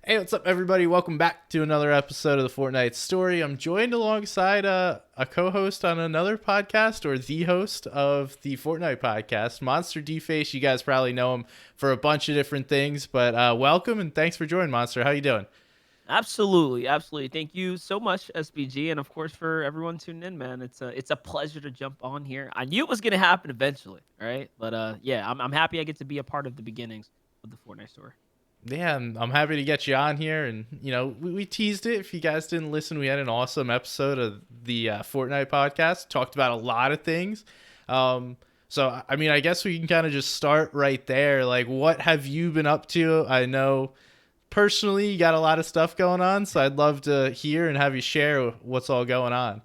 Hey, what's up, everybody? Welcome back to another episode of the Fortnite Story. I'm joined alongside a co-host on another podcast, or the host of the Fortnite podcast, MonsterDface. You guys probably know him for a bunch of different things, but welcome and thanks for joining, Monster. How you doing? Absolutely, absolutely. Thank you so much, SBG, and of course for everyone tuning in, man. It's a pleasure to jump on here. I knew it was gonna happen eventually, all right? But yeah, I'm happy I get to be a part of the beginnings of the Fortnite story. Yeah, I'm happy to get you on here. And, we teased it. If you guys didn't listen, we had an awesome episode of the Fortnite podcast. Talked about a lot of things. I guess we can kind of just start right there. Like, what have you been up to? I know personally you got a lot of stuff going on, so I'd love to hear and have you share what's all going on.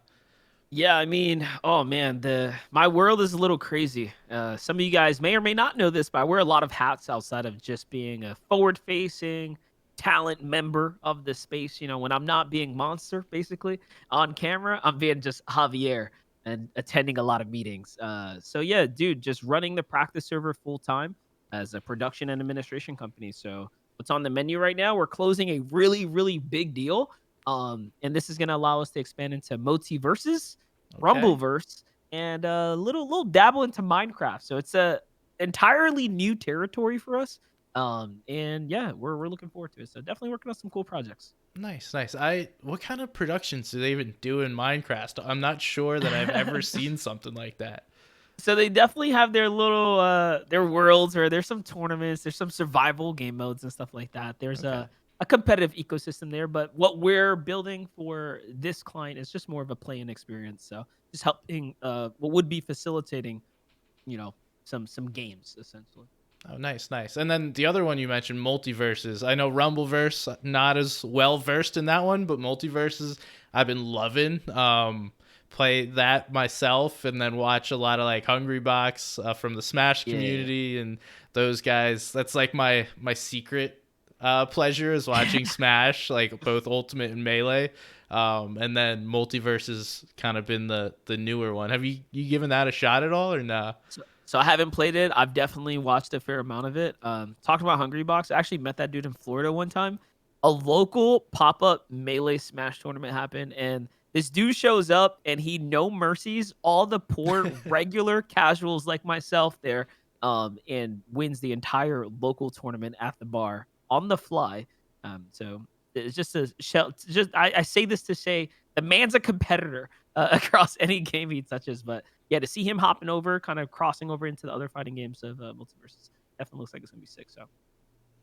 Yeah, I mean, oh man, the my world is a little crazy. Some of you guys may or may not know this, but I wear a lot of hats outside of just being a forward-facing talent member of the space. You know, when I'm not being Monster, basically on camera, I'm being just Javier and attending a lot of meetings. So yeah, dude, just running the practice server full time as a production and administration company. So what's on the menu right now? We're closing a really, really big deal. And this is going to allow us to expand into multiverses, Okay. Rumbleverse, and a little dabble into Minecraft. So it's a entirely new territory for us. And yeah, we're looking forward to it. So definitely working on some cool projects. Nice, nice. What kind of productions do they even do in Minecraft? I'm not sure that I've ever seen something like that. So they definitely have their little their worlds, or there's some tournaments, there's some survival game modes and stuff like that. There's Okay. a competitive ecosystem there, but what we're building for this client is just more of a play-in experience. So just helping what would be facilitating, you know, some games essentially. Oh, nice, nice. And then the other one you mentioned, multiverses. I know Rumbleverse, not as well versed in that one, but multiverses, I've been loving. Play that myself, and then watch a lot of like Hungry Box from the Smash Yeah. community and those guys. That's like my secret pleasure is watching Smash, like both Ultimate and Melee. And then Multiverses kind of been the newer one. Have you given that a shot at all or nah? So I haven't played it. I've definitely watched a fair amount of it. Talking about Hungry Box, I actually met that dude in Florida one time. A local pop-up melee smash tournament happened, and this dude shows up and he no mercies all the poor regular casuals like myself there, and wins the entire local tournament at the bar on the fly. So it's just a shell. Just I say this to say the man's a competitor across any game he touches, but yeah, to see him hopping over, kind of crossing over into the other fighting games of Multiverses, definitely looks like it's gonna be sick. So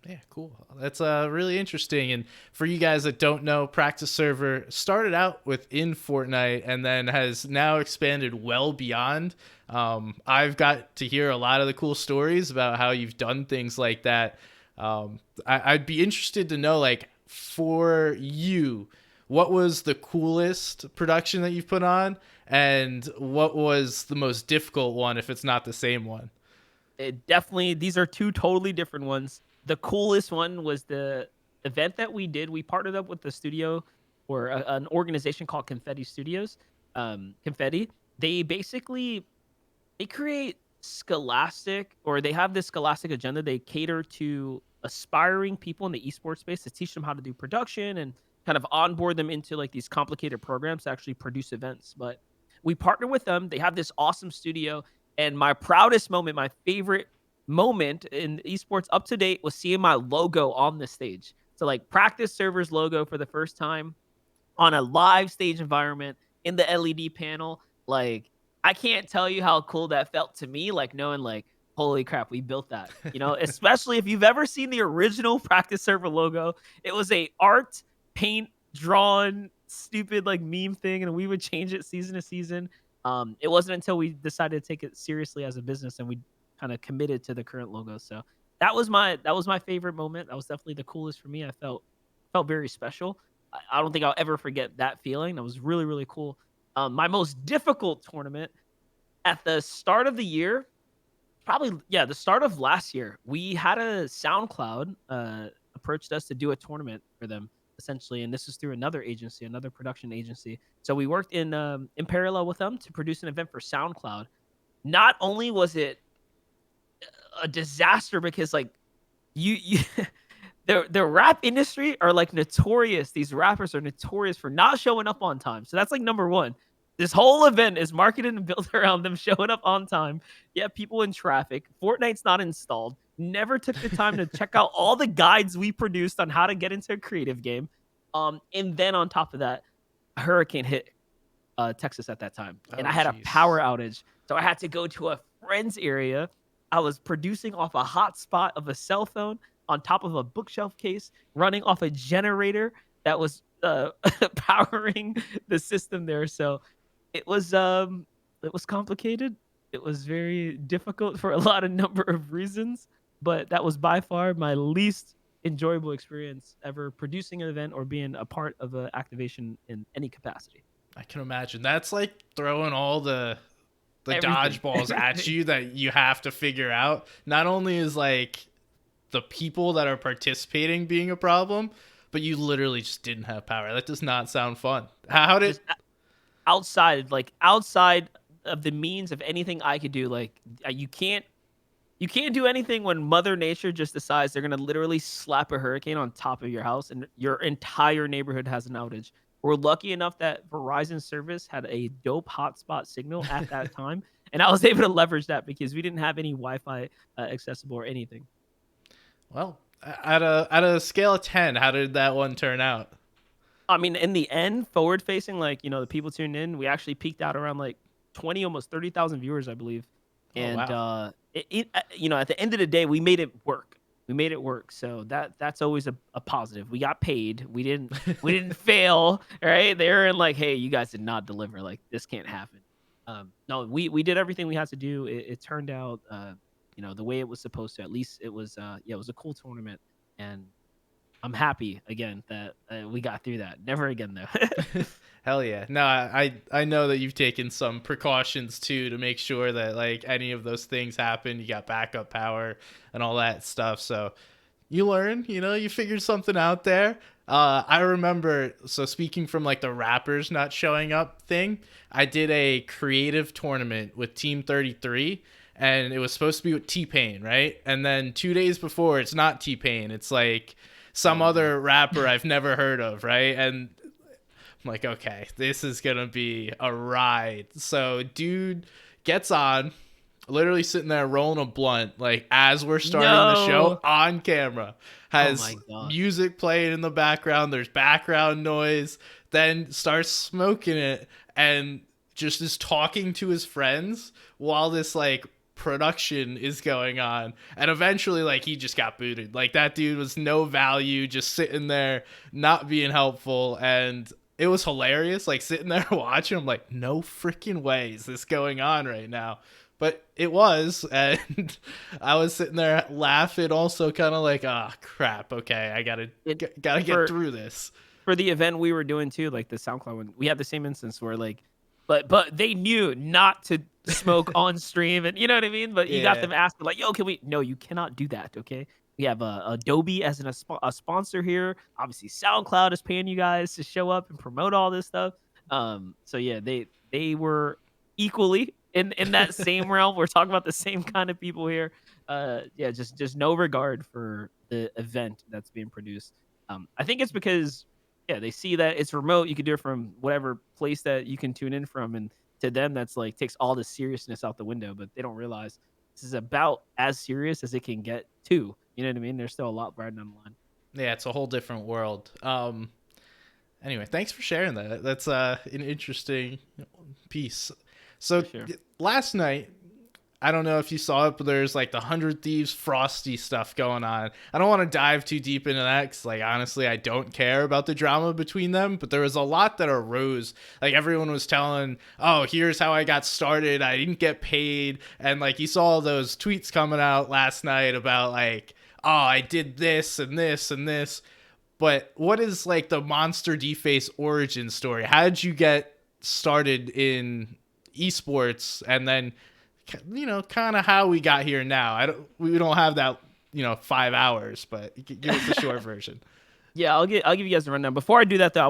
Yeah, cool. That's really interesting. And for you guys that don't know, Practice Server started out within Fortnite and then has now expanded well beyond. I've got to hear a lot of the cool stories about how you've done things like that. I'd be interested to know, like, for you, what was the coolest production that you've put on, and what was the most difficult one if it's not the same one? it definitely these are two totally different ones. The coolest one was the event that we did. We partnered up with the studio or an organization called Confetti Studios. Confetti. They basically they create scholastic, or they have this scholastic agenda. They cater to aspiring people in the esports space to teach them how to do production and kind of onboard them into like these complicated programs to actually produce events. But we partner with them. They have this awesome studio. And my proudest moment, my favorite moment in esports up to date was seeing my logo on the stage. So like practice servers logo for the first time on a live stage environment in the LED panel. Like, I can't tell you how cool that felt to me, like knowing like, holy crap, we built that. You know, especially if you've ever seen the original practice server logo. It was a art paint drawn stupid like meme thing, and we would change it season to season. It wasn't until we decided to take it seriously as a business and we kind of committed to the current logo. So that was my favorite moment. That was definitely the coolest for me. I felt very special. I don't think I'll ever forget that feeling. That was really, really cool. My most difficult tournament at the start of the year, probably, yeah, the start of last year, we had a SoundCloud approached us to do a tournament for them essentially, and this was through another agency, another production agency. So we worked in parallel with them to produce an event for SoundCloud. Not only was it a disaster because like you the rap industry are like notorious. These rappers are notorious for not showing up on time. So that's like number one. This whole event is marketed and built around them showing up on time. Yeah, people in traffic. Fortnite's not installed. Never took the time to check out all the guides we produced on how to get into a creative game. And then on top of that, a hurricane hit Texas at that time, and Oh, I had a power jeez. outage, so I had to go to a friend's area. I was producing off a hotspot of a cell phone on top of a bookshelf case, running off a generator that was powering the system there. So it was complicated. It was very difficult for a lot of number of reasons, but that was by far my least enjoyable experience ever producing an event or being a part of an activation in any capacity. I can imagine. That's like throwing all the Everything, dodgeballs at everything. you that you have to figure out. Not only is like the people that are participating being a problem, but you literally just didn't have power. That does not sound fun. How did Just outside, like outside of the means of anything I could do. Like you can't do anything when Mother Nature just decides they're gonna literally slap a hurricane on top of your house and your entire neighborhood has an outage. We're lucky enough that Verizon service had a dope hotspot signal at that time, and I was able to leverage that because we didn't have any Wi-Fi accessible or anything. well, at a scale of 10, how did that one turn out? I mean, in the end, forward facing, like, the people tuned in, we actually peaked out around like 20, almost 30,000 viewers, I believe. Oh, And wow. at the end of the day, we made it work. We made it work. So that's always a positive. We got paid. We didn't fail. Right? They were in like, hey, you guys did not deliver. Like this can't happen. No, we did everything we had to do. It turned out the way it was supposed to. At least it was it was a cool tournament. And I'm happy again that we got through that. Never again though. Hell yeah. No, I know that you've taken some precautions too to make sure that like any of those things happen, you got backup power and all that stuff. So you learn, you figured something out there. I remember, so speaking from like the rappers not showing up thing, I did a creative tournament with Team 33 and it was supposed to be with T-Pain, right? And then 2 days before, it's not T-Pain. It's like some Oh no. other rapper I've never heard of, right? And I'm like, okay, this is gonna be a ride. So, dude gets on, literally sitting there rolling a blunt, like as we're starting the show No. on camera, Oh has my god. music playing in the background. There's background noise. Then starts smoking it and just is talking to his friends while this like production is going on, and eventually like he just got booted. Like that dude was no value, just sitting there not being helpful. And it was hilarious like sitting there watching. I'm like, no freaking way is this going on right now, but it was. And I was sitting there laughing also, kind of like, ah, oh, crap, okay, I It gotta get for through this. for the event we were doing too, like the SoundCloud one, we had the same instance where like, but they knew not to smoke on stream, and you know what I mean. But you got Yeah. them asking like, "Yo, can we?" No, you cannot do that. Okay, we have Adobe as a sponsor here. Obviously, SoundCloud is paying you guys to show up and promote all this stuff. So yeah, they were equally in that same realm. We're talking about the same kind of people here. Yeah, just no regard for the event that's being produced. I think it's because yeah, they see that it's remote. You can do it from whatever place that you can tune in from, and to them, that's like takes all the seriousness out the window. But they don't realize this is about as serious as it can get too. You know what I mean? There's still a lot riding on the line. Yeah, it's a whole different world. Anyway, thanks for sharing that. That's an interesting piece. So For sure. last night, I don't know if you saw it, but there's like the 100 Thieves Frosty stuff going on. I don't want to dive too deep into that because, like, honestly, I don't care about the drama between them. But there was a lot that arose. Like, everyone was telling, "Oh, here's how I got started. I didn't get paid," and like you saw those tweets coming out last night about like, "Oh, I did this and this and this." But what is like the MonsterDface origin story? How did you get started in esports, and then kind of how we got here now? We don't have that 5 hours, but give us the short version. Yeah, I'll give you guys a rundown. Before I do that though, I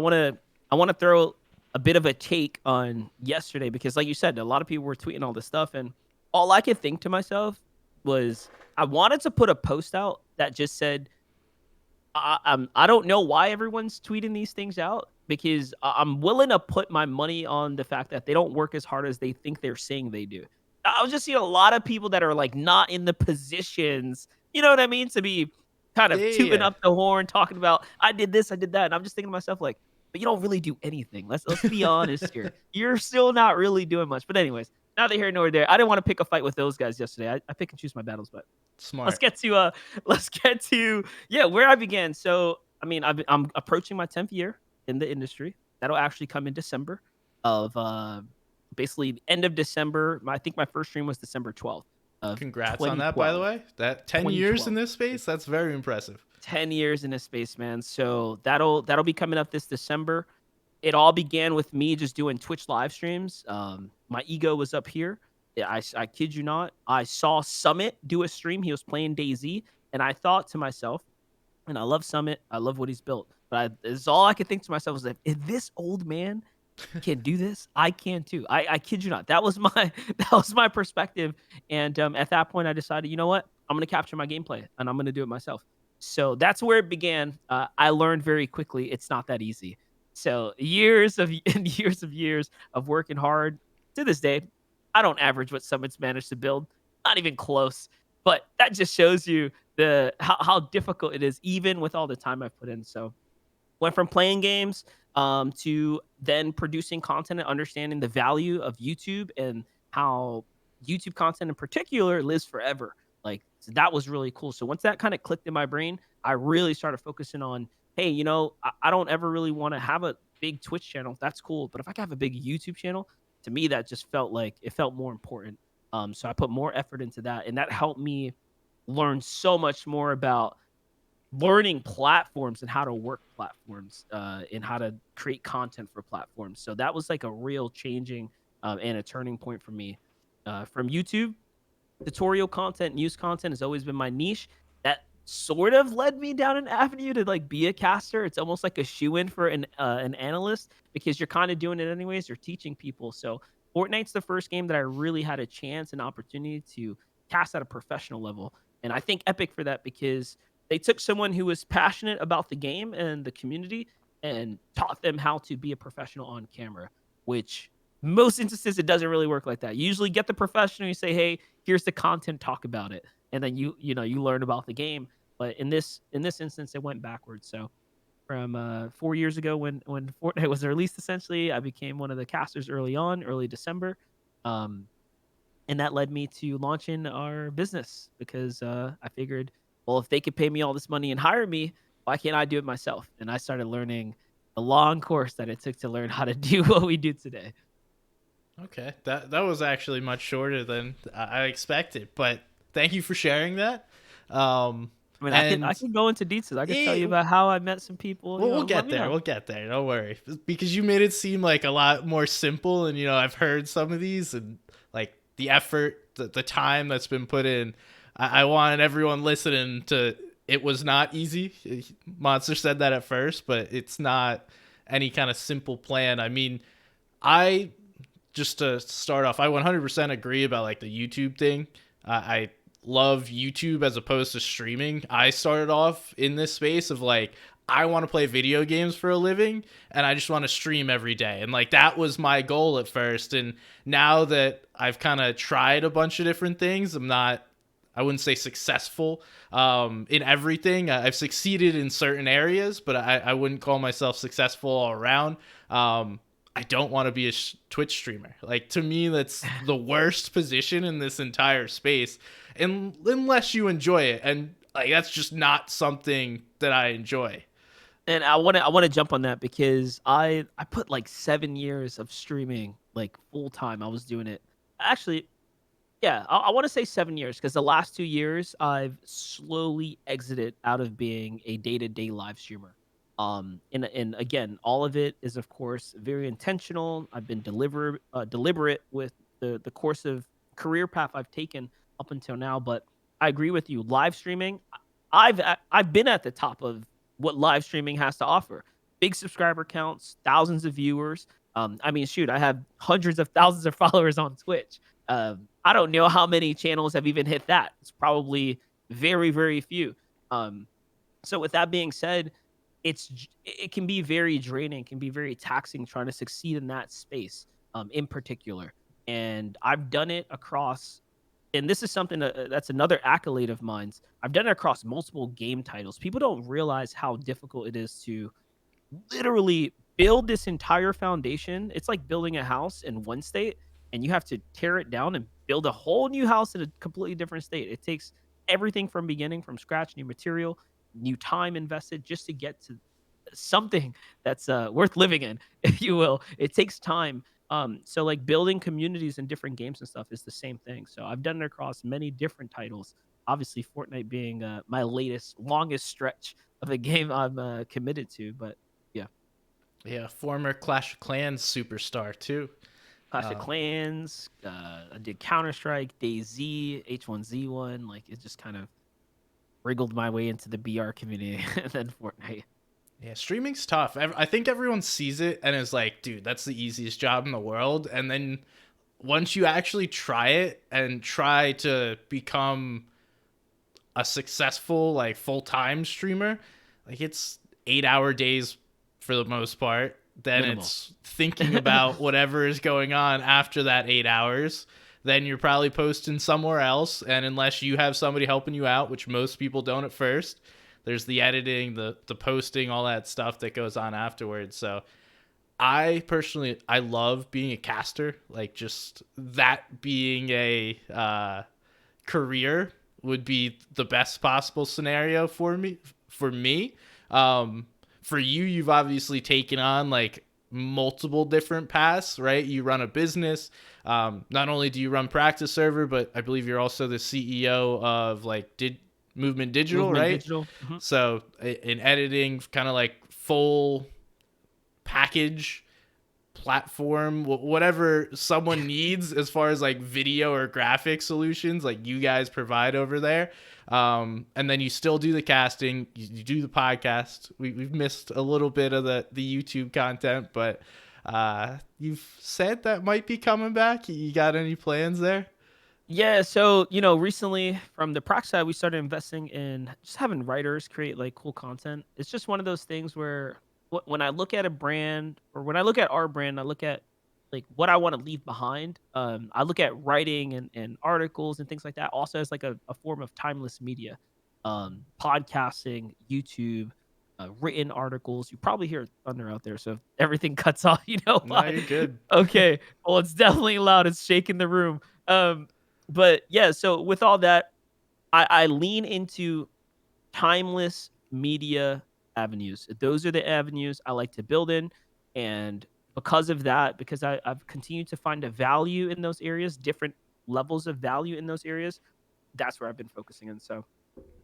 want to throw a bit of a take on yesterday because, like you said, a lot of people were tweeting all this stuff, and all I could think to myself was I wanted to put a post out that just said I don't know why everyone's tweeting these things out because I'm willing to put my money on the fact that they don't work as hard as they think they're saying they do. I was just seeing a lot of people that are like not in the positions, you know what I mean, to be kind Yeah, of yeah, tooting yeah. up the horn, talking about I did this, I did that, and I'm just thinking to myself like, but you don't really do anything. Let's be honest here. You're still not really doing much. But anyways, neither here nor there. I didn't want to pick a fight with those guys yesterday. I pick and choose my battles, but let's Smart. get to let's get to yeah, where I began. So, I mean, I'm approaching my 10th year in the industry. That'll actually come in December of basically end of December. I think my first stream was December 12th of Congrats on that, by the 2012. way. That 10 years in 2012. this space, that's very impressive. 10 years in a space, man. So that'll be coming up this December. It all began with me just doing Twitch live streams. My ego was up here. Yeah, I kid you not. I saw Summit do a stream. He was playing DayZ, and I thought to myself, and I love Summit. I love what he's built. But it's all I could think to myself was that if this old man can do this, I can too. I kid you not. That was my that was my perspective. And at that point, I decided, you know what? I'm gonna capture my gameplay and I'm gonna do it myself. So that's where it began. I learned very quickly it's not that easy. So years of and years of working hard. To this day, I don't average what Summit's managed to build. Not even close. But that just shows you the how difficult it is, even with all the time I've put in. So went from playing games to then producing content and understanding the value of YouTube and how YouTube content in particular lives forever. Like so that was really cool. So once that kind of clicked in my brain, I really started focusing on, hey, I don't ever really want to have a big Twitch channel. That's cool, but if I could have a big YouTube channel, to me that just felt like it felt more important. So I put more effort into that, and that helped me learn so much more about learning platforms and how to work platforms and how to create content for platforms. So that was like a real changing and a turning point for me. From YouTube, tutorial content, news content has always been my niche. That sort of led me down an avenue to like be a caster. It's almost like a shoe in for an analyst because you're kind of doing it anyways. You're teaching people. So Fortnite's the first game that I really had a chance and opportunity to cast at a professional level. And I think Epic for that because they took someone who was passionate about the game and the community and taught them how to be a professional on camera, which most instances it doesn't really work like that. You usually get the professional, you say, "Hey, here's the content, talk about it," and then you learn about the game. But in this instance, it went backwards. So from 4 years ago, when Fortnite was released, essentially, I became one of the casters early on, early December. Um, and that led me to launching our business because I figured, well, if they could pay me all this money and hire me, why can't I do it myself? And I started learning the long course that it took to learn how to do what we do today. Okay, that was actually much shorter than I expected, but thank you for sharing that. Um, I mean, I and could go into details. I could tell you it, about how I met some people. we'll Let get me there. know. We'll get there. Don't worry, because you made it seem like a lot more simple, and I've heard some of these and like the effort, the time that's been put in. I wanted everyone listening to. It was not easy. Monster said that at first, but it's not any kind of simple plan. I mean, I just to start off, I 100% agree about like the YouTube thing. I love YouTube as opposed to streaming. I started off in this space of like, I want to play video games for a living and I just want to stream every day. And like that was my goal at first. And now that I've kind of tried a bunch of different things, I wouldn't say successful in everything. I've succeeded in certain areas, but I wouldn't call myself successful all around. I don't want to be a Twitch streamer. Like to me, that's the worst position in this entire space, and unless you enjoy it, and like that's just not something that I enjoy. And I want to jump on that because I put like 7 years of streaming like full time. I was doing it. Actually, yeah, I want to say 7 years because the last 2 years I've slowly exited out of being a day to day live streamer. And again, all of it is of course very intentional. I've been deliberate with the course of career path I've taken up until now. But I agree with you. Live streaming, I've been at the top of what live streaming has to offer. Big subscriber counts, thousands of viewers. I mean, shoot, I have hundreds of thousands of followers on Twitch. I don't know how many channels have even hit that. It's probably very, very few. Um, So with that being said, it can be very draining, can be very taxing trying to succeed in that space, in particular. And I've done it across, and this is something that's another accolade of mine. I've done it across multiple game titles. People don't realize how difficult it is to literally build this entire foundation. It's like building a house in one state, and you have to tear it down and build a whole new house in a completely different state. It takes everything from beginning, from scratch, new material, new time invested just to get to something that's worth living in, if you will. It takes time. So like building communities in different games and stuff is the same thing. So I've done it across many different titles. Obviously, Fortnite being my latest, longest stretch of a game I'm committed to. But yeah, Yeah, former Clash of Clans superstar too. Clash of Uh, Clans. I did Counter Strike, DayZ, H1Z1. Like it just kind of wriggled my way into the BR community, and then Fortnite. yeah, streaming's tough. I think everyone sees it and is like, dude, that's the easiest job in the world. And then once you actually try it and try to become a successful like full-time streamer, like it's 8-hour days for the most part. Then Minimal. it's thinking about whatever is going on after that 8 hours. Then you're probably posting somewhere else, and unless you have somebody helping you out, which most people don't at first, there's the editing, the posting, all that stuff that goes on afterwards. So I personally, I love being a caster, like just that being a career would be the best possible scenario for me. For me, for you, you've obviously taken on like multiple different paths, right? You run a business. Not only do you run practice server, but I believe you're also the CEO of like did Movement Digital, Movement right? Digital. Mhm. So in editing, kind of like full package platform, whatever someone needs as far as like video or graphic solutions, like you guys provide over there. And then you still do the casting, you do the podcast. We've missed a little bit of the YouTube content, but you've said that might be coming back. You got any plans there? Yeah, so recently from the proc side, we started investing in just having writers create like cool content. It's just one of those things where when I look at a brand or when I look at our brand, I look at like what I want to leave behind. I look at writing and articles and things like that also as like a form of timeless media. Podcasting, YouTube, written articles. You probably hear thunder out there, so if everything cuts off, you know No, why. you're good. Okay, well, it's definitely loud. It's shaking the room. But yeah, so with all that, I lean into timeless media avenues. Those are the avenues I like to build in. And because of that, because I've continued to find a value in those areas, different levels of value in those areas, that's where I've been focusing in. So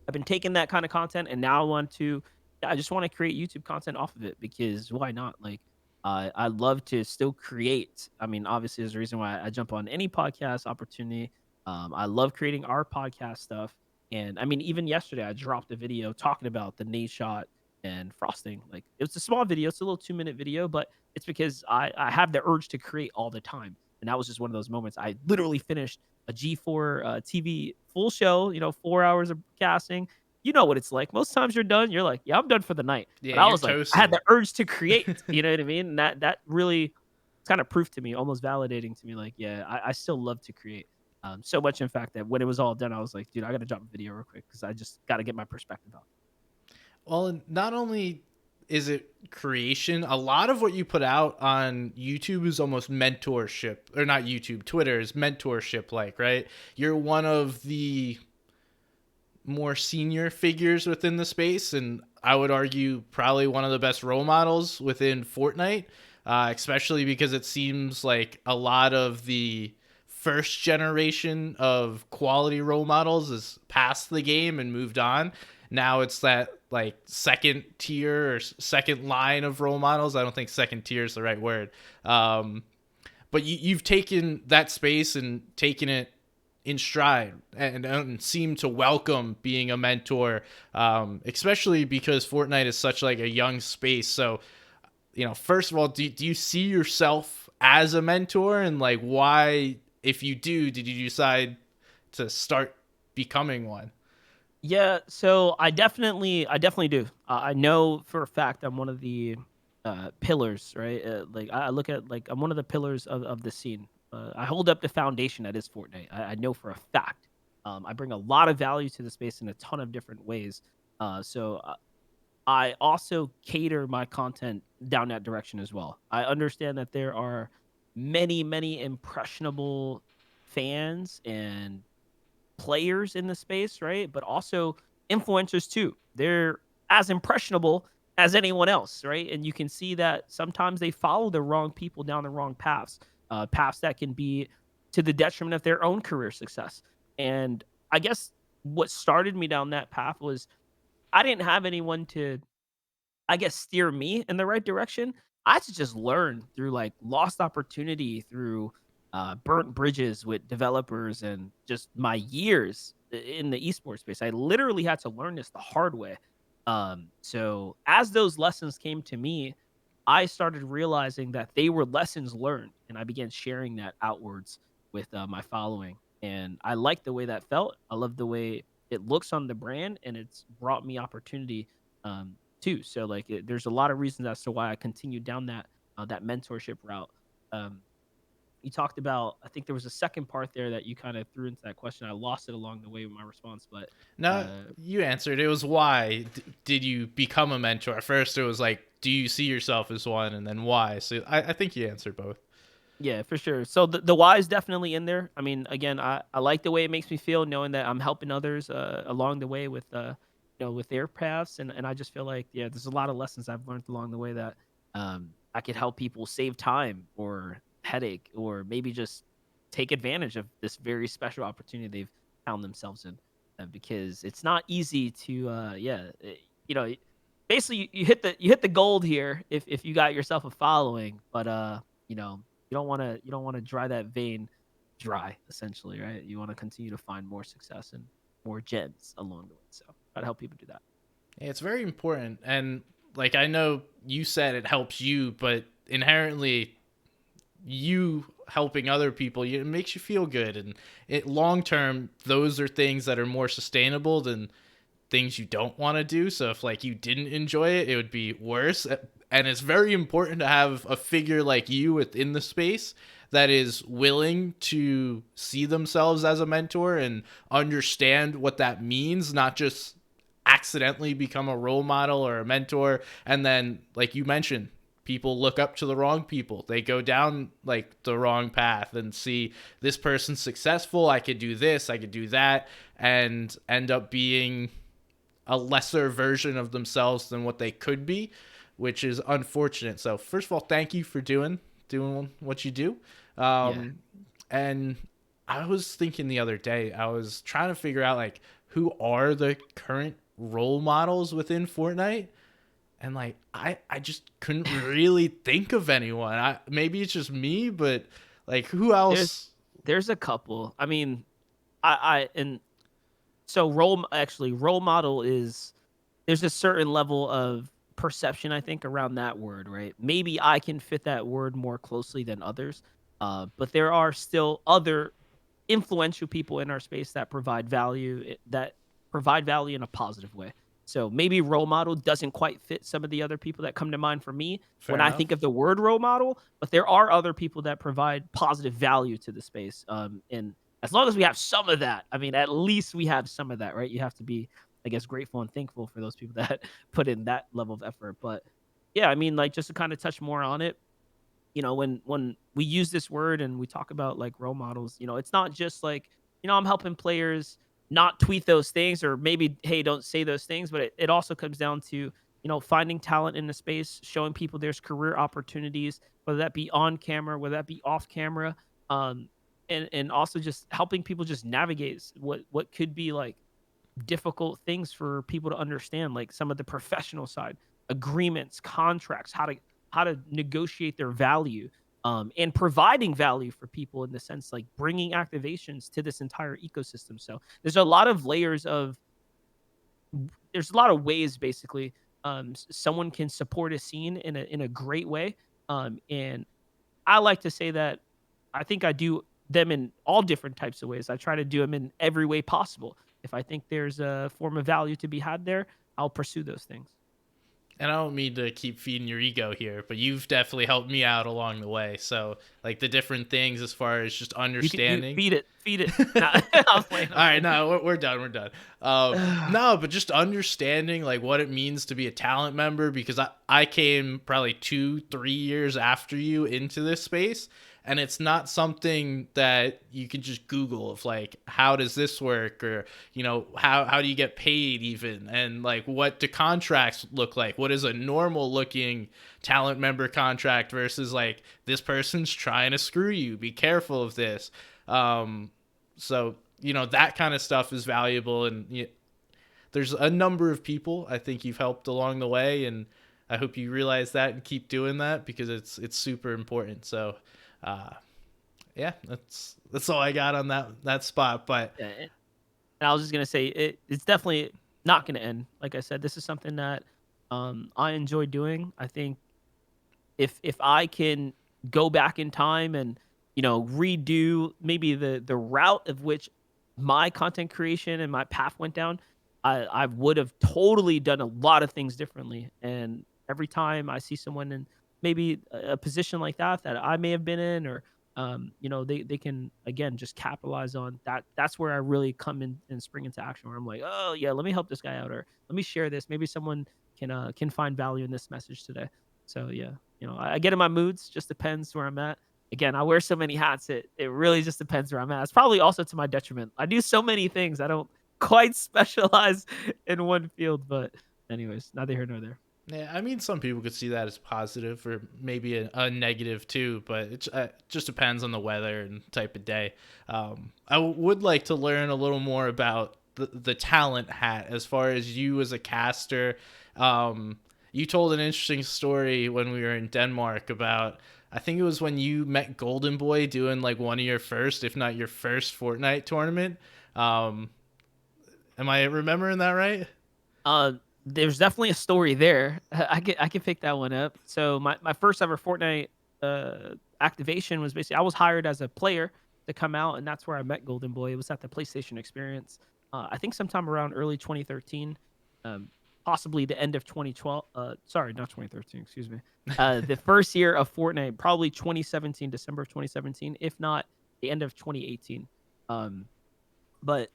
I've been taking that kind of content and now I want to, I just want to create YouTube content off of it because why not? Like, I love to still create. I mean, obviously, there's a reason why I jump on any podcast opportunity. I love creating our podcast stuff. And I mean, even yesterday, I dropped a video talking about the nade shot and frosting. Like, it was a small video, it's a little 2 minute video, but it's because I have the urge to create all the time. And that was just one of those moments. I literally finished a G4 TV full show, 4 hours of casting. You know what it's like. Most times you're done, you're like, yeah, I'm done for the night. Yeah, But I you're was like, I had toasted. the urge to create. You know what I mean? And that really kind of proved to me, almost validating to me, like, yeah, I still love to create. So much, in fact, that when it was all done, I was like, dude, I got to drop a video real quick because I just got to get my perspective out. Well, and not only is it creation, a lot of what you put out on YouTube is almost mentorship, or not YouTube, Twitter is mentorship like, right? You're one of the more senior figures within the space, and I would argue probably one of the best role models within Fortnite, especially because it seems like a lot of the first generation of quality role models is past the game and moved on. Now it's that like second tier or second line of role models. I don't think second tier is the right word. But you've taken that space and taken it in stride and seem to welcome being a mentor, especially because Fortnite is such like a young space. So, first of all, do you see yourself as a mentor, and like why, if you do, did you decide to start becoming one? Yeah, so I definitely do. I know for a fact I'm one of the pillars, right? Like I look at like I'm one of the pillars of the scene. I hold up the foundation that is Fortnite. I know for a fact. I bring a lot of value to the space in a ton of different ways. So I also cater my content down that direction as well. I understand that there are many, many impressionable fans and players in the space, right? But also influencers too. They're as impressionable as anyone else, right? And you can see that sometimes they follow the wrong people down the wrong paths, paths that can be to the detriment of their own career success. And I guess what started me down that path was I didn't have anyone to, I guess, steer me in the right direction. I had to just learn through like lost opportunity, through burnt bridges with developers, and just my years in the esports space. I literally had to learn this the hard way. So as those lessons came to me, I started realizing that they were lessons learned, and I began sharing that outwards with my following. And I like the way that felt. I love the way it looks on the brand, and it's brought me opportunity too. So like, there's a lot of reasons as to why I continued down that mentorship route. Um, you talked about, I think there was a second part there that you kind of threw into that question. I lost it along the way with my response, but No, uh, you answered. It was why did you become a mentor? First, it was like, do you see yourself as one, and then why? So I think you answered both. yeah, for sure. So the why is definitely in there. I mean, again, I like the way it makes me feel knowing that I'm helping others along the way with with their paths, and I just feel like, yeah, there's a lot of lessons I've learned along the way that I could help people save time or headache, or maybe just take advantage of this very special opportunity they've found themselves in, because it's not easy to you know, basically you hit the gold here if you got yourself a following, but you know, you don't wanna dry that vein dry, essentially, right? You wanna continue to find more success and more gems along the way. So try to help people do that. Yeah, it's very important, and like I know you said it helps you, but inherently you helping other people, it makes you feel good, and it long term those are things that are more sustainable than things you don't want to do. So if like you didn't enjoy it, it would be worse. And it's very important to have a figure like you within the space that is willing to see themselves as a mentor and understand what that means, not just accidentally become a role model or a mentor. And then, like you mentioned, people look up to the wrong people. They go down like the wrong path and see this person's successful. I could do this, I could do that, and end up being a lesser version of themselves than what they could be, which is unfortunate. So first of all, thank you for doing what you do. Yeah. Um, and I was thinking the other day, I was trying to figure out like who are the current role models within Fortnite, and like I just couldn't really think of anyone. Maybe it's just me, but like who There's else? there's a couple. I mean, I and so role model is, there's a certain level of perception, I think, around that word, right? Maybe I can fit that word more closely than others. But there are still other influential people in our space that provide value in a positive way. So maybe role model doesn't quite fit some of the other people that come to mind for me when Fair I think enough. of the word role model, but there are other people that provide positive value to the space. And as long as we have some of that, I mean, at least we have some of that, right? You have to be, I guess, grateful and thankful for those people that put in that level of effort. But yeah, I mean, like, just to kind of touch more on it, when we use this word and we talk about like role models, it's not just like, I'm helping players not tweet those things, or maybe, hey, don't say those things, but it also comes down to, finding talent in the space, showing people there's career opportunities, whether that be on camera, whether that be off camera, um, and also just helping people just navigate what could be like difficult things for people to understand, like some of the professional side, agreements, contracts, how to negotiate their value, and providing value for people in the sense like bringing activations to this entire ecosystem. So there's a lot of ways basically someone can support a scene in a great way. And I like to say that I think I do them in all different types of ways. I try to do them in every way possible. If I think there's a form of value to be had there, I'll pursue those things. And I don't mean to keep feeding your ego here, but you've definitely helped me out along the way. So, like the different things as far as just You understanding. feed it. Nah, I'm playing. All I'm right, playing. no, we're done. We're done. No, but just understanding like what it means to be a talent member, because I came probably 2-3 years after you into this space, and it's not something that you can just Google of like how does this work, or how do you get paid even, and like what do contracts look like, what is a normal looking talent member contract versus like this person's trying to screw you, be careful of this. So that kind of stuff is valuable, and there's a number of people I think you've helped along the way, and I hope you realize that and keep doing that because it's super important. So uh yeah, that's all I got on that spot. But Yeah, and I was just gonna say it's definitely not gonna end. Like I said, this is something that I enjoy doing. I think if I can go back in time and redo maybe the route of which my content creation and my path went down, I would have totally done a lot of things differently. And every time I see someone in maybe a position like that I may have been in, or they can again just capitalize on that. That's where I really come in and spring into action, where I'm like, oh yeah, let me help this guy out, or let me share this. Maybe someone can find value in this message today. So yeah, I get in my moods. Just depends where I'm at. Again, I wear so many hats. It really just depends where I'm at. It's probably also to my detriment. I do so many things. I don't quite specialize in one field. But anyways, neither here nor there. yeah, I mean, some people could see that as positive or maybe a negative too, but it just depends on the weather and type of day. I would like to learn a little more about the talent hat as far as you as a caster. You told an interesting story when we were in Denmark about, I think it was when you met Golden Boy doing like one of your first, if not your first Fortnite tournament. Um, am I remembering that right? Uh, there's definitely a story there. I can pick that one up. So my first ever Fortnite activation was basically I was hired as a player to come out, and that's where I met Golden Boy. It was at the PlayStation Experience. I think sometime around early 2013, um, possibly the end of 2012. Sorry, not 2013. Excuse me. The first year of Fortnite, probably 2017, December of 2017, if not the end of 2018. Um, but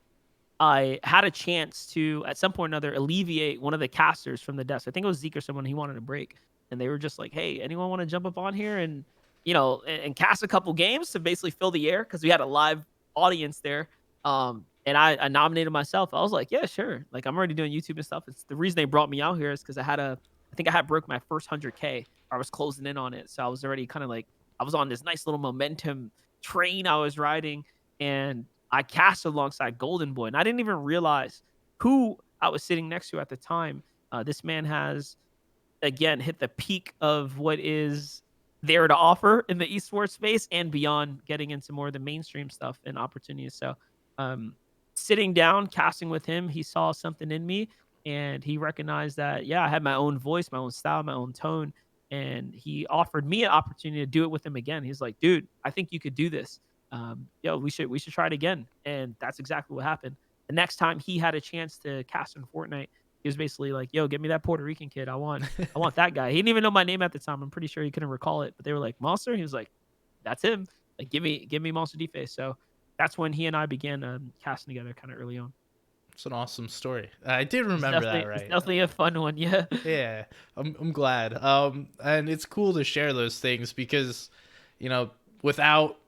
I had a chance to, at some point or another, alleviate one of the casters from the desk. I think it was Zeke or someone he wanted a break. And they were just like, hey, anyone want to jump up on here and, and cast a couple games to basically fill the air? Because we had a live audience there. And I nominated myself. I was like, yeah, sure. Like, I'm already doing YouTube and stuff. It's the reason they brought me out here is because I think I had broke my first 100K. I was closing in on it. So I was already kind of like, I was on this nice little momentum train I was riding. And I cast alongside Golden Boy, and I didn't even realize who I was sitting next to at the time. This man has again hit the peak of what is there to offer in the esports space and beyond, getting into more of the mainstream stuff and opportunities. So, um, sitting down, casting with him, he saw something in me, and he recognized that yeah, I had my own voice, my own style, my own tone, and he offered me an opportunity to do it with him again. He's like, dude, I think you could do this. Yo, we should try it again, and that's exactly what happened. The next time he had a chance to cast in Fortnite, he was basically like, "Yo, get me that Puerto Rican kid. I want that guy." He didn't even know my name at the time. I'm pretty sure he couldn't recall it, but they were like, "Monster." He was like, "That's him. Like, give me MonsterDface." So that's when he and I began casting together, kind of early on. It's an awesome story. I did It's remember that definitely it's right. definitely a fun one. Yeah. Yeah, I'm glad. And it's cool to share those things because, without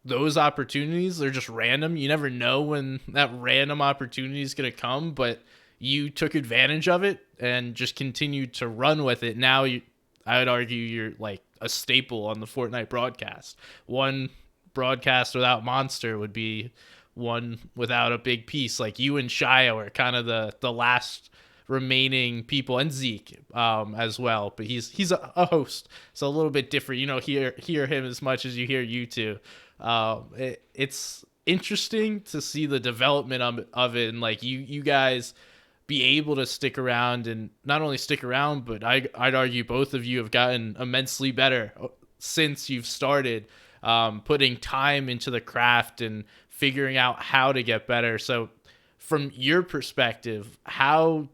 those opportunities, they're just random. You never know when that random opportunity is gonna come, but you took advantage of it and just continued to run with it. Now I would argue you're like a staple on the Fortnite broadcast. One broadcast without Monster would be one without a big piece. Like you and Shia are kind of the last remaining people, and Zeke as well, but he's a host, so a little bit different. You know, hear him as much as you hear you two. It's interesting to see the development of it, and like you guys be able to stick around, and not only stick around, but I'd argue both of you have gotten immensely better since you've started putting time into the craft and figuring out how to get better. So from your perspective, how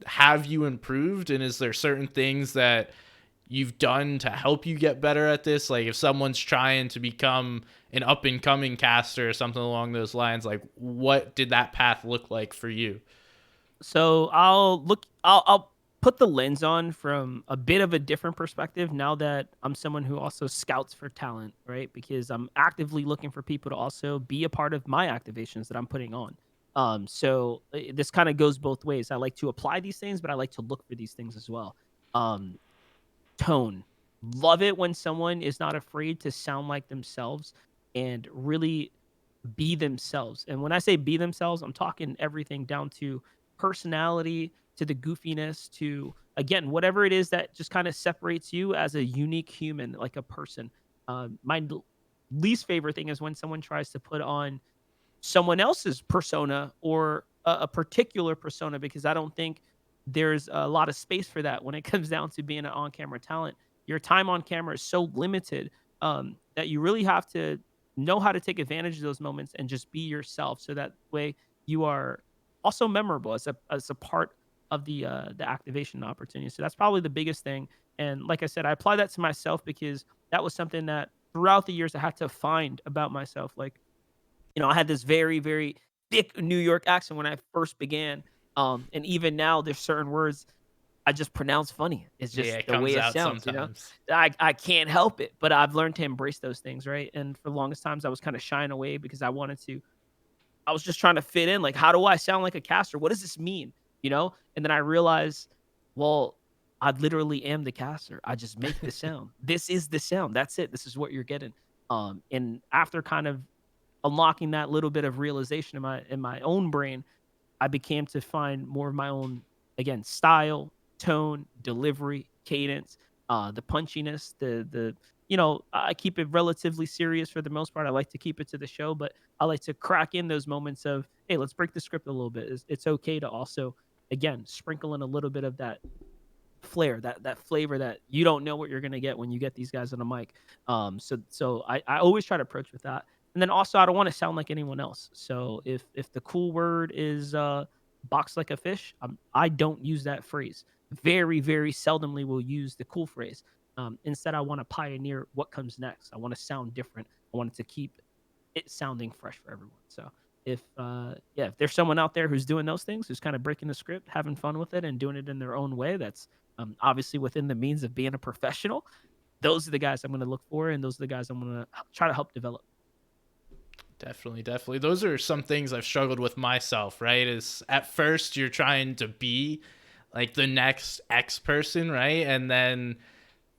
have you improved, and is there certain things that you've done to help you get better at this? Like if someone's trying to become an up and coming caster or something along those lines, like what did that path look like for you? So I'll put the lens on from a bit of a different perspective now that I'm someone who also scouts for talent, right? Because I'm actively looking for people to also be a part of my activations that I'm putting on. This kind of goes both ways. I like to apply these things, but I like to look for these things as well. Um, Tone. Love it when someone is not afraid to sound like themselves and really be themselves. And when I say be themselves, I'm talking everything down to personality, to the goofiness, to again, whatever it is that just kind of separates you as a unique human, like a person. My least favorite thing is when someone tries to put on someone else's persona or a particular persona, because I don't think there's a lot of space for that when it comes down to being an on-camera talent. Your time on camera is so limited, that you really have to know how to take advantage of those moments and just be yourself, so that way you are also memorable as a part of the activation opportunity. So that's probably the biggest thing. And like I said, I apply that to myself because that was something that throughout the years I had to find about myself. Like, I had this very, very thick New York accent when I first began. And even now, there's certain words I just pronounce funny. It's Yeah, just it the way comes it out sounds. sometimes. I can't help it, but I've learned to embrace those things, right? And for the longest times, I was kind of shying away because I was just trying to fit in. Like, how do I sound like a caster? What does this mean? And then I realized, well, I literally am the caster. I just make the sound. This is the sound. That's it. This is what you're getting. And after kind of unlocking that little bit of realization in my own brain, I became to find more of my own, again, style, tone, delivery, cadence, the punchiness, I keep it relatively serious for the most part. I like to keep it to the show, but I like to crack in those moments of, hey, let's break the script a little bit. It's okay to also, again, sprinkle in a little bit of that flair, that flavor that you don't know what you're gonna get when you get these guys on a mic. So I always try to approach with that. And then also I don't want to sound like anyone else. So if the cool word is box like a fish, I don't use that phrase. Very, very seldomly will use the cool phrase. Instead, I want to pioneer what comes next. I want to sound different. I want it to keep it sounding fresh for everyone. So if there's someone out there who's doing those things, who's kind of breaking the script, having fun with it, and doing it in their own way, that's obviously within the means of being a professional. Those are the guys I'm going to look for, and those are the guys I'm going to try to help develop. Definitely, definitely. Those are some things I've struggled with myself, right? Is at first you're trying to be like the next X person, right? And then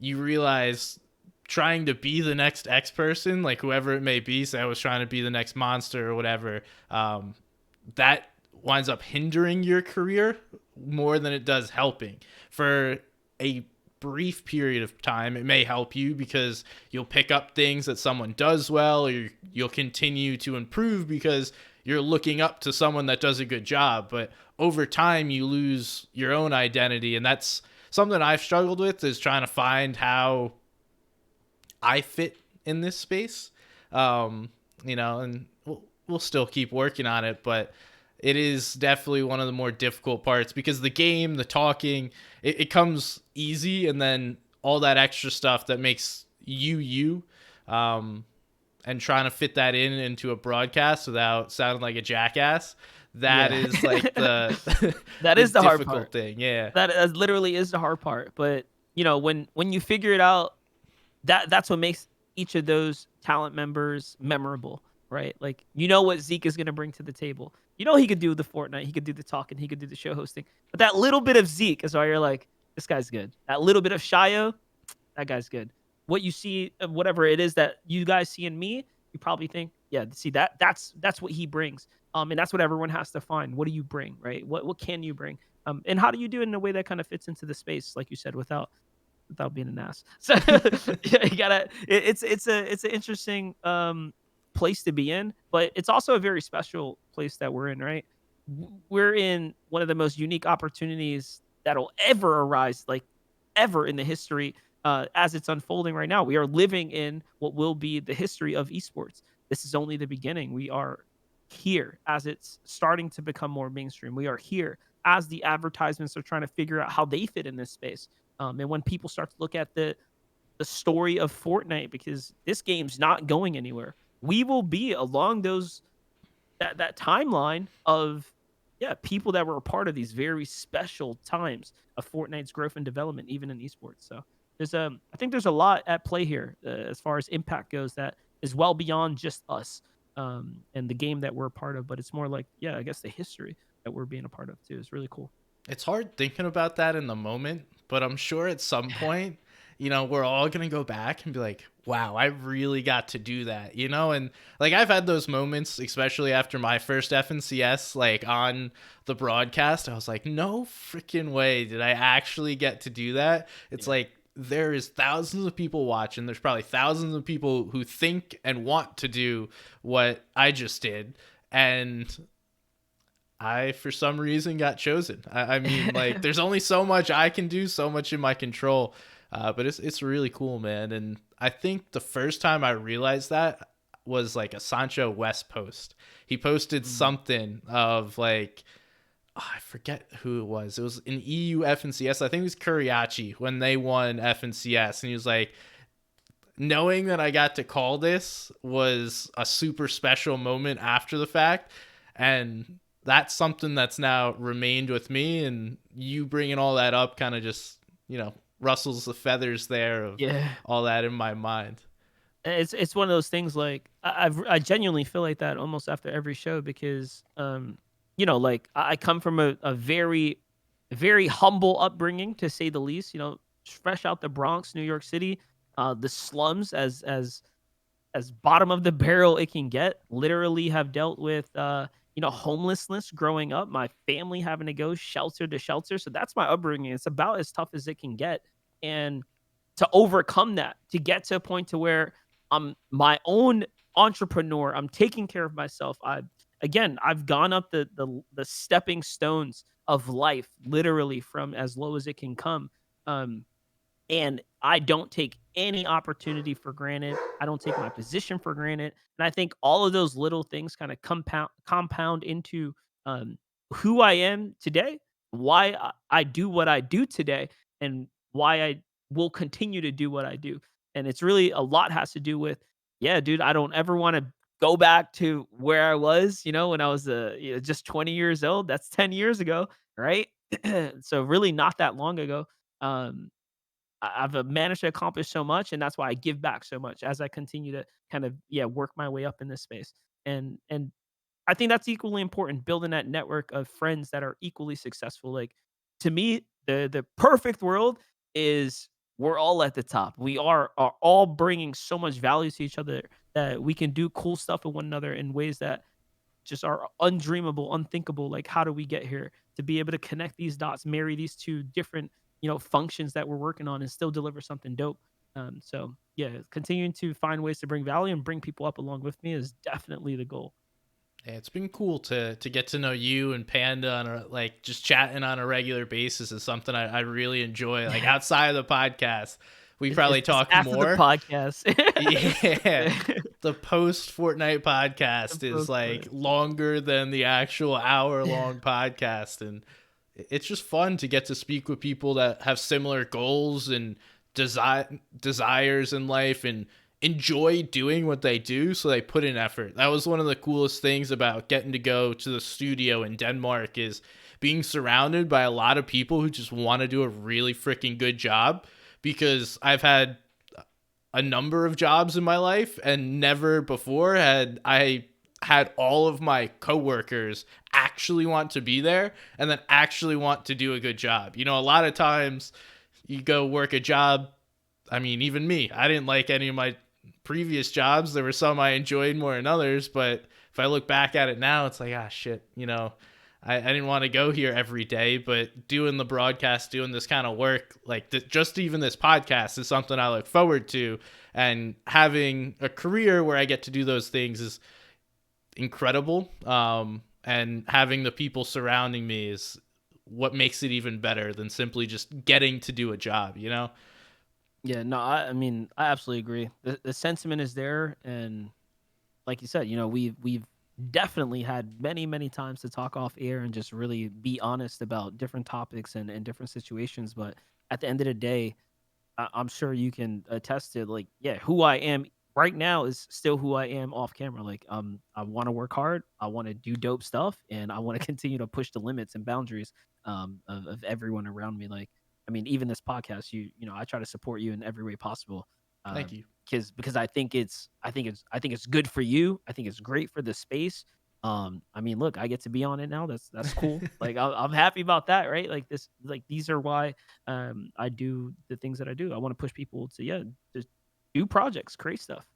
you realize trying to be the next X person, like whoever it may be, say I was trying to be the next monster or whatever, that winds up hindering your career more than it does helping. For a brief period of time, it may help you because you'll pick up things that someone does well, or you'll continue to improve because you're looking up to someone that does a good job. But over time, you lose your own identity, and that's something I've struggled with, is trying to find how I fit in this space. And we'll still keep working on it, but it is definitely one of the more difficult parts because the game, the talking, it comes easy, and then all that extra stuff that makes you, um, and trying to fit that into a broadcast without sounding like a jackass. That Yeah, is like the that the is the hard part. difficult thing. Yeah, That literally is the hard part. But when you figure it out, that's what makes each of those talent members memorable, right? Like, what Zeke is gonna bring to the table. He could do the Fortnite, he could do the talking, he could do the show hosting. But that little bit of Zeke is why you're like, this guy's good. That little bit of Shio, that guy's good. What you see, whatever it is that you guys see in me, you probably think, yeah, see that's what he brings. And that's what everyone has to find. What do you bring, right? What can you bring? And how do you do it in a way that kind of fits into the space, like you said, without being an ass. So yeah, you gotta. It's an interesting place to be in, but it's also a very special place that we're in, right? We're in one of the most unique opportunities that'll ever arise, like ever in the history. As it's unfolding right now, we are living in what will be the history of esports. This is only the beginning. We are here as it's starting to become more mainstream. We are here as the advertisements are trying to figure out how they fit in this space. And when people start to look at the story of Fortnite, because this game's not going anywhere, we will be along that timeline of, yeah, people that were a part of these very special times of Fortnite's growth and development, even in esports. So I think there's a lot at play here as far as impact goes that is well beyond just us and the game that we're a part of, but it's more like, yeah, I guess the history that we're being a part of too is really cool. It's hard thinking about that in the moment, but I'm sure at some point, we're all going to go back and be like, wow, I really got to do that, And like I've had those moments, especially after my first FNCS, like on the broadcast, I was like, no freaking way did I actually get to do that. It's Yeah. like, there is thousands of people watching. There's probably thousands of people who think and want to do what I just did. And I, for some reason, got chosen. I mean, like, there's only so much I can do, so much in my control. But it's really cool, man. And I think the first time I realized that was like a Sancho West post. He posted Mm. something of like, I forget who it was. It was an EU FNCS. I think it was Kuriachi when they won FNCS. And he was like, knowing that I got to call this was a super special moment after the fact. And that's something that's now remained with me. And you bringing all that up kind of just, rustles the feathers there of Yeah. all that in my mind. It's one of those things like I genuinely feel like that almost after every show because like I come from a very humble upbringing to say the least, fresh out the Bronx, New York City, the slums as bottom of the barrel it can get. Literally have dealt with homelessness growing up, my family having to go shelter to shelter. So that's my upbringing. It's about as tough as it can get. And to overcome that, to get to a point to where I'm my own entrepreneur, I'm taking care of myself. I've gone up the stepping stones of life literally from as low as it can come. Um and I don't take any opportunity for granted. I don't take my position for granted. And I think all of those little things kind of compound into um, who I am today, why I do what I do today, and why I will continue to do what I do. And it's really a lot has to do with, yeah, dude, I don't ever want to go back to where I was, when I was just 20 years old. That's 10 years ago, right? So really not that long ago. Um, I've managed to accomplish so much, and that's why I give back so much as I continue to kind of work my way up in this space. And I think that's equally important, building that network of friends that are equally successful. Like to me, the perfect world is we're all at the top. We are all bringing so much value to each other that we can do cool stuff with one another in ways that just are undreamable, unthinkable. Like, how do we get here to be able to connect these dots, marry these two different, functions that we're working on and still deliver something dope? So yeah, continuing to find ways to bring value and bring people up along with me is definitely the goal. Yeah, it's been cool to get to know you and Panda on like just chatting on a regular basis is something I really enjoy. Like outside of the podcast, we probably It's talk after the more. podcast. Yeah. Yeah. The post Fortnite The podcast is post like play. longer than the actual hour long podcast. And it's just fun to get to speak with people that have similar goals and desires in life and enjoy doing what they do, so they put in effort. That was one of the coolest things about getting to go to the studio in Denmark is being surrounded by a lot of people who just want to do a really freaking good job, because I've had a number of jobs in my life and never before had all of my coworkers actually want to be there and then actually want to do a good job. A lot of times you go work a job. I mean, even me, I didn't like any of my previous jobs. There were some I enjoyed more than others, but if I look back at it now, it's like, ah, shit, I didn't want to go here every day, but doing the broadcast, doing this kind of work, like just even this podcast is something I look forward to. And having a career where I get to do those things is incredible. And having the people surrounding me is what makes it even better than simply just getting to do a job. Yeah, no, I mean, I absolutely agree. The sentiment is there, and like you said, we've definitely had many, many times to talk off air and just really be honest about different topics and different situations. But at the end of the day, I'm sure you can attest to like, yeah, who I am right now is still who I am off camera. Like, I want to work hard, I want to do dope stuff, and I want to continue to push the limits and boundaries of everyone around me. Like, I mean, even this podcast, I try to support you in every way possible. Thank you. Because I think it's good for you. I think it's great for the space. I mean, look, I get to be on it now. That's cool. Like, I'm happy about that, right? Like this, like these are why I do the things that I do. I want to push people to just do projects, create stuff.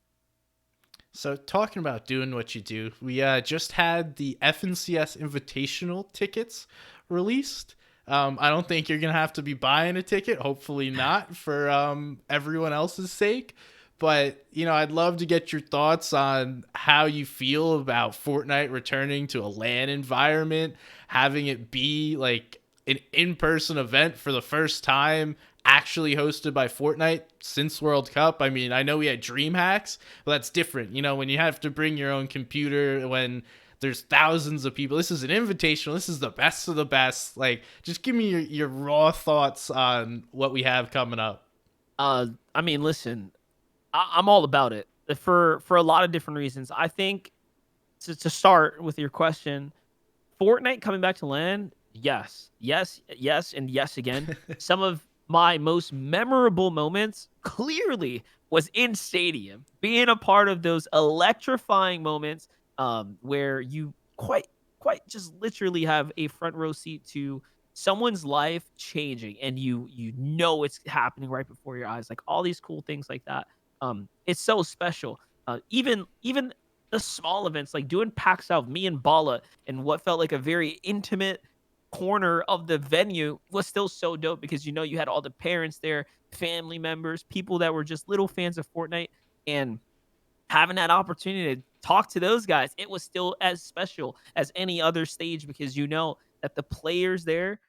So talking about doing what you do, we just had the FNCS Invitational tickets released. I don't think you're gonna have to be buying a ticket. Hopefully not for everyone else's sake. But I'd love to get your thoughts on how you feel about Fortnite returning to a LAN environment, having it be like an in-person event for the first time, actually hosted by Fortnite since World Cup. I mean, I know we had DreamHacks, but that's different. When you have to bring your own computer, when there's thousands of people. This is an invitational. This is the best of the best. Like, just give me your raw thoughts on what we have coming up. I mean, listen, I'm all about it for a lot of different reasons. I think to start with your question, Fortnite coming back to LAN, yes, yes, yes, and yes again. Some of my most memorable moments clearly was in stadium, being a part of those electrifying moments, where you quite just literally have a front row seat to someone's life changing, and you know it's happening right before your eyes. Like all these cool things like that. It's so special. Even the small events like doing PAX South, me and Bala, and what felt like a very intimate corner of the venue was still so dope because you had all the parents there, family members, people that were just little fans of Fortnite, and having that opportunity to talk to those guys, it was still as special as any other stage because you know that the players there,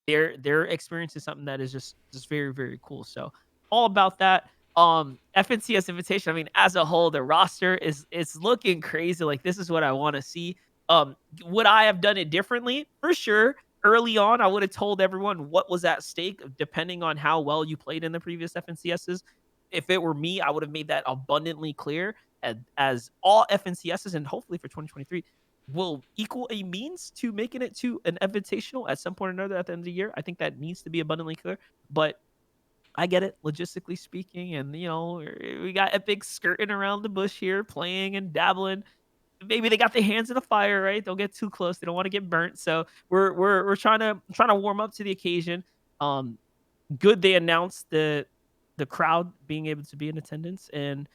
they're experiencing something that is just very, very cool. So all about that. FNCS invitation. I mean, as a whole, the roster is looking crazy. Like this is what I want to see. Would I have done it differently? For sure. Early on, I would have told everyone what was at stake, depending on how well you played in the previous FNCSs. If it were me, I would have made that abundantly clear as all FNCSs, and hopefully for 2023 will equal a means to making it to an invitational at some point or another at the end of the year. I think that needs to be abundantly clear. But I get it, logistically speaking, and we got Epic skirting around the bush here, playing and dabbling. Maybe they got their hands in the fire, right? Don't get too close. They don't want to get burnt. So we're trying to warm up to the occasion. Um, Good they announced the crowd being able to be in attendance, and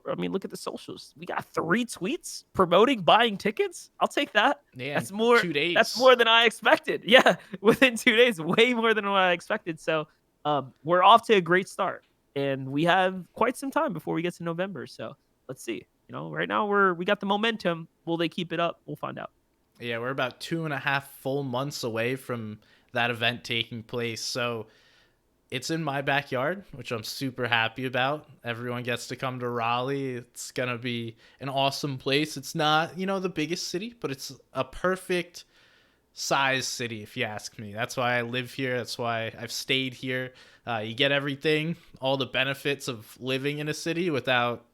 I mean, look at the socials. We got 3 tweets promoting buying tickets. I'll take that. Man, That's more. two That's days. more than I expected. Yeah, within 2 days, way more than what I expected. So, we're off to a great start, and we have quite some time before we get to November. So let's see. Right now we got the momentum. Will they keep it up? We'll find out. Yeah, we're about 2.5 full months away from that event taking place. So it's in my backyard, which I'm super happy about. Everyone gets to come to Raleigh. It's going to be an awesome place. It's not, the biggest city, but it's a perfect size city, if you ask me. That's why I live here. That's why I've stayed here. You get everything, all the benefits of living in a city without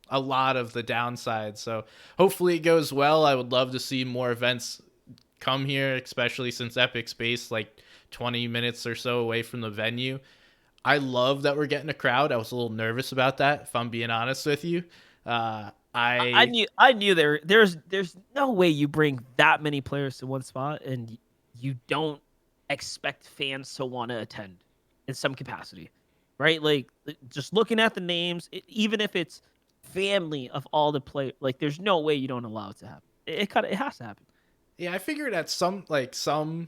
a lot of the downsides. So hopefully it goes well. I would love to see more events come here, especially since Epic's based like 20 minutes or so away from the venue. I love that we're getting a crowd. I was a little nervous about that, if I'm being honest with you. I I knew there's no way you bring that many players to one spot and you don't expect fans to want to attend in some capacity, right? Like just looking at the names, even if it's family of all the play, like there's no way you don't allow it to happen. It has to happen. Yeah, I figured at some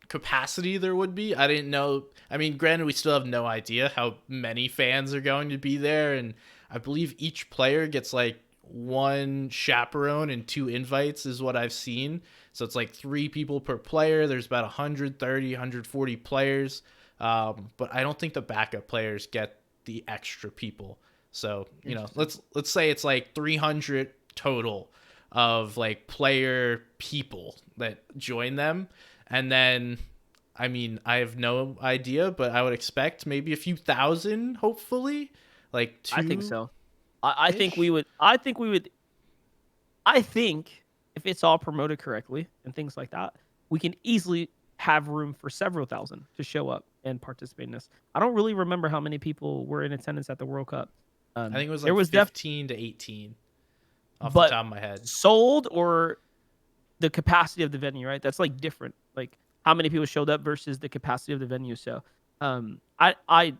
capacity there would be. I didn't know. I mean, granted, we still have no idea how many fans are going to be there, and I believe each player gets like one chaperone and 2 invites is what I've seen. So it's like 3 people per player. There's about 130, 140 players. But I don't think the backup players get the extra people. So, Interesting. let's say it's like 300 total. of like player people that join them. And then, I mean, I have no idea, but I would expect maybe a few thousand, hopefully, like I think two so. I think we ish. would. I think we would. I think if it's all promoted correctly and things like that, we can easily have room for several thousand to show up and participate in this. I don't really remember how many people were in attendance at the World Cup. I think it was There like was 15 to 18 off the but top of my head. sold or the capacity of the venue, right? That's like different. Like how many people showed up versus the capacity of the venue. So, I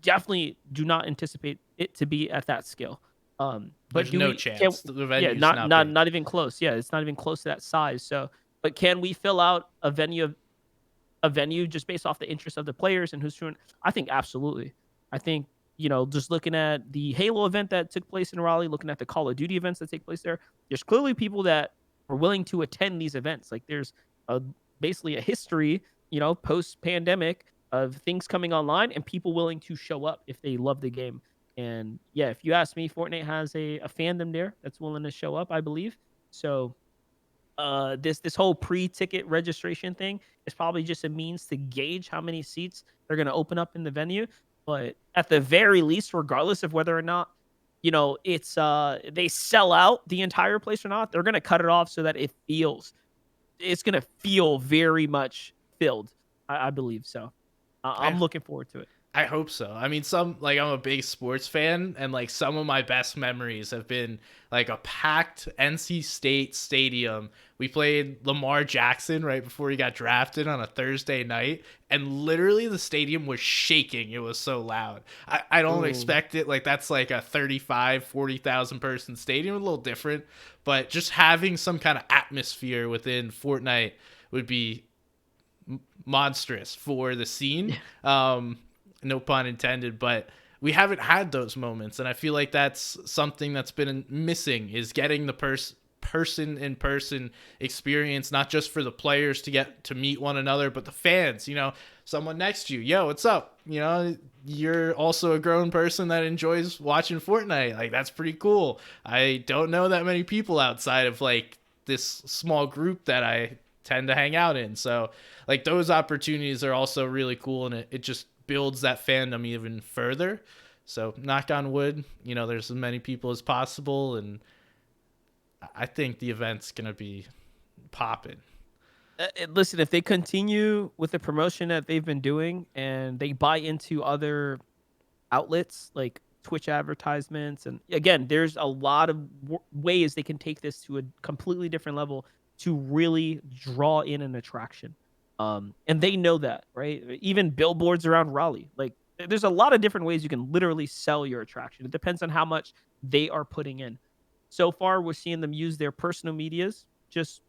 definitely do not anticipate it to be at that scale. But There's do no we can chance. The yeah, venue's not not not big. not even close. Yeah, it's not even close to that size. So, but can we fill out a venue just based off the interest of the players and who's doing? I think absolutely. I think just looking at the Halo event that took place in Raleigh, looking at the Call of Duty events that take place there, there's clearly people that are willing to attend these events. Like there's a basically a history, post pandemic of things coming online and people willing to show up if they love the game. And yeah, if you ask me, Fortnite has a fandom there that's willing to show up, I believe. So this whole pre-ticket registration thing is probably just a means to gauge how many seats they're going to open up in the venue. But at the very least, regardless of whether or not it's they sell out the entire place or not, they're going to cut it off so that it's going to feel very much filled. I believe so. I I'm looking forward to it. I hope so. I mean, I'm a big sports fan, and like some of my best memories have been like a packed NC State stadium. We played Lamar Jackson right before he got drafted on a Thursday night, and literally the stadium was shaking. It was so loud. I don't Ooh. expect it. Like, that's like a 40,000 person stadium, a little different, but just having some kind of atmosphere within Fortnite would be monstrous for the scene. No pun intended, but we haven't had those moments, and I feel like that's something that's been missing, is getting the person in person experience, not just for the players to get to meet one another, but the fans. Someone next to you, yo, what's up? You're also a grown person that enjoys watching Fortnite. Like, that's pretty cool. I don't know that many people outside of like this small group that I tend to hang out in. So like those opportunities are also really cool, and it just builds that fandom even further. So knock on wood, there's as many people as possible, and I think the event's gonna be popping. Listen, if they continue with the promotion that they've been doing and they buy into other outlets like Twitch advertisements, and again, there's a lot of ways they can take this to a completely different level to really draw in an attraction. And they know that, right? Even billboards around Raleigh, like there's a lot of different ways you can literally sell your attraction. It depends on how much they are putting in. So far, we're seeing them use their personal medias just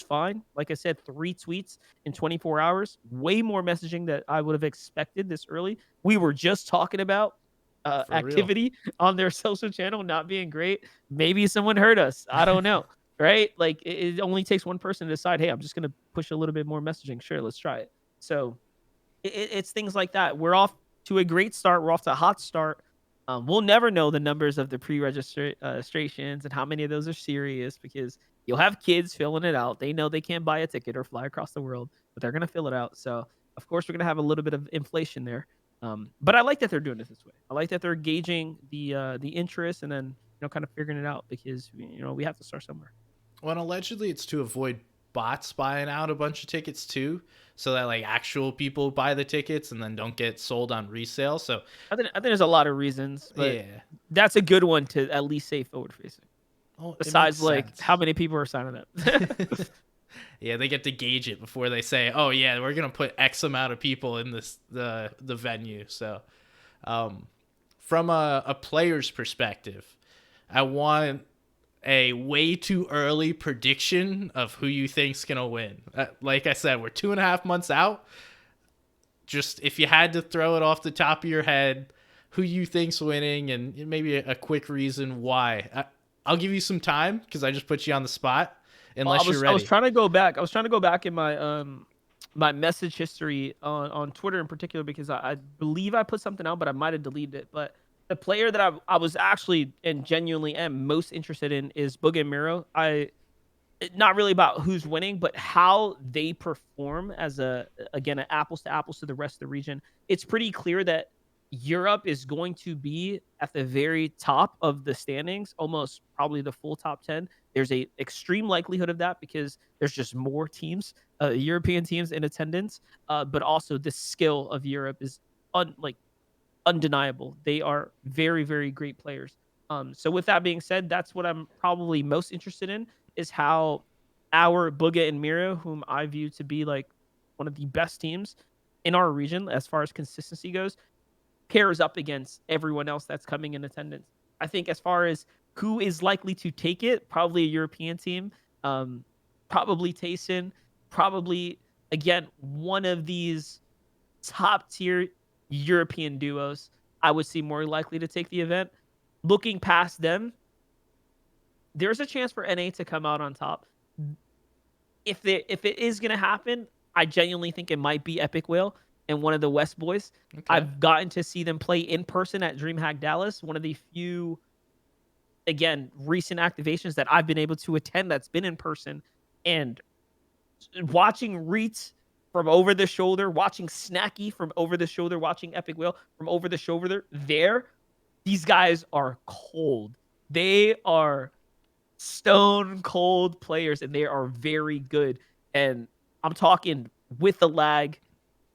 fine. Like I said, 3 tweets in 24 hours, way more messaging that I would have expected this early. We were just talking about For real. activity on their social channel not being great. Maybe someone heard us. I don't know. Right? Like it only takes one person to decide, hey, I'm just gonna push a little bit more messaging. Sure, let's try it. So it's things like that. We're off to a great start. We're off to a hot start. We'll never know the numbers of the pre-registrations and how many of those are serious because you'll have kids filling it out. They know they can't buy a ticket or fly across the world, but they're gonna fill it out. So of course we're gonna have a little bit of inflation there. But I like that they're doing it this way. I like that they're gauging the interest and then kind of figuring it out because we have to start somewhere. Well, and allegedly it's to avoid bots buying out a bunch of tickets too, so that like actual people buy the tickets and then don't get sold on resale. So I think there's a lot of reasons, but yeah, that's a good one to at least say forward facing. well, it makes Besides, like how sense. many people are signing up? Yeah, they get to gauge it before they say, "Oh yeah, we're gonna put X amount of people in the venue." So, um, from a player's perspective, I want a way too early prediction of who you think's gonna win. Like I said, we're 2.5 months out. Just if you had to throw it off the top of your head, who you think's winning, and maybe a quick reason why. I'll give you some time because I just put you on the spot. Well, I Unless you're was I was ready. trying to go back. I was trying to go back in my message history on Twitter in particular because I believe I put something out, but I might have deleted it. But The player that I was actually and genuinely am most interested in is Boog and Miro. Not really about who's winning, but how they perform as again, an apples to apples to the rest of the region. It's pretty clear that Europe is going to be at the very top of the standings, almost probably the full top 10. There's a extreme likelihood of that because there's just more teams, European teams in attendance, but also the skill of Europe is like undeniable. They are very, very great players. So with that being said, that's what I'm probably most interested in is how our Buga and Mira, whom I view to be like one of the best teams in our region as far as consistency goes, pairs up against everyone else that's coming in attendance. I think as far as who is likely to take it, probably a European team, um, probably Tayson, probably again one of these top tier European duos I would see more likely to take the event. Looking past them, there's a chance for NA to come out on top. If it is gonna happen, I genuinely think it might be Epic Whale and one of the West boys. Okay. I've gotten to see them play in person at DreamHack Dallas, one of the few again recent activations that I've been able to attend that's been in person. And watching Reet from over the shoulder, watching Snacky from over the shoulder, watching Epic Whale from over the shoulder, these guys are cold. They are stone cold players and they are very good. And I'm talking with the lag,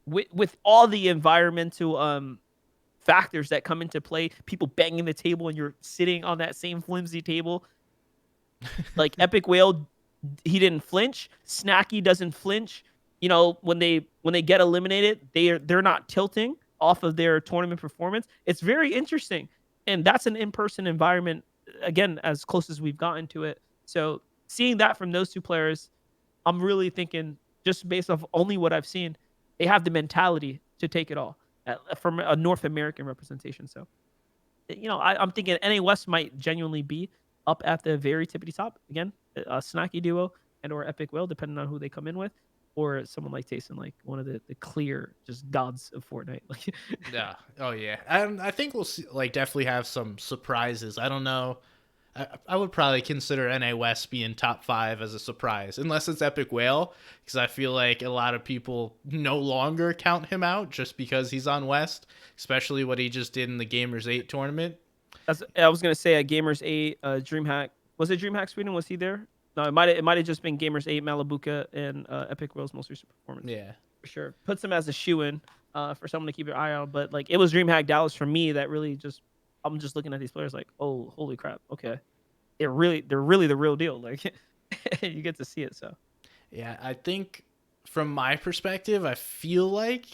with all the environmental factors that come into play, people banging the table and you're sitting on that same flimsy table. Like Epic Whale, he didn't flinch. Snacky doesn't flinch. You know, when they get eliminated, they're not tilting off of their tournament performance. It's very interesting. And that's an in-person environment, again, as close as we've gotten to it. So seeing that from those two players, I'm really thinking, just based off only what I've seen, they have the mentality to take it all from a North American representation. So, you know, I'm thinking NA West might genuinely be up at the very tippity top. Again, a Snacky duo and or Epic Will, depending on who they come in with, or someone like Tayson, like one of the clear just gods of Fortnite. Like, Yeah. Oh yeah. And I think we'll see, like definitely have some surprises. I don't know. I would probably consider NA West being top 5 as a surprise, unless it's Epic Whale, because I feel like a lot of people no longer count him out just because he's on West, especially what he just did in the Gamers 8 tournament. I was gonna say at Gamers 8, DreamHack, was it DreamHack Sweden? Was he there? No, it might have just been Gamers 8, Malibuca, and Epic Will's most recent performance. Yeah. For sure. Puts him as a shoe in for someone to keep your eye on. But like it was DreamHack Dallas for me that really just I'm just looking at these players like, oh, holy crap. Okay. They're really the real deal. Like you get to see it. So Yeah, I think from my perspective, I feel like,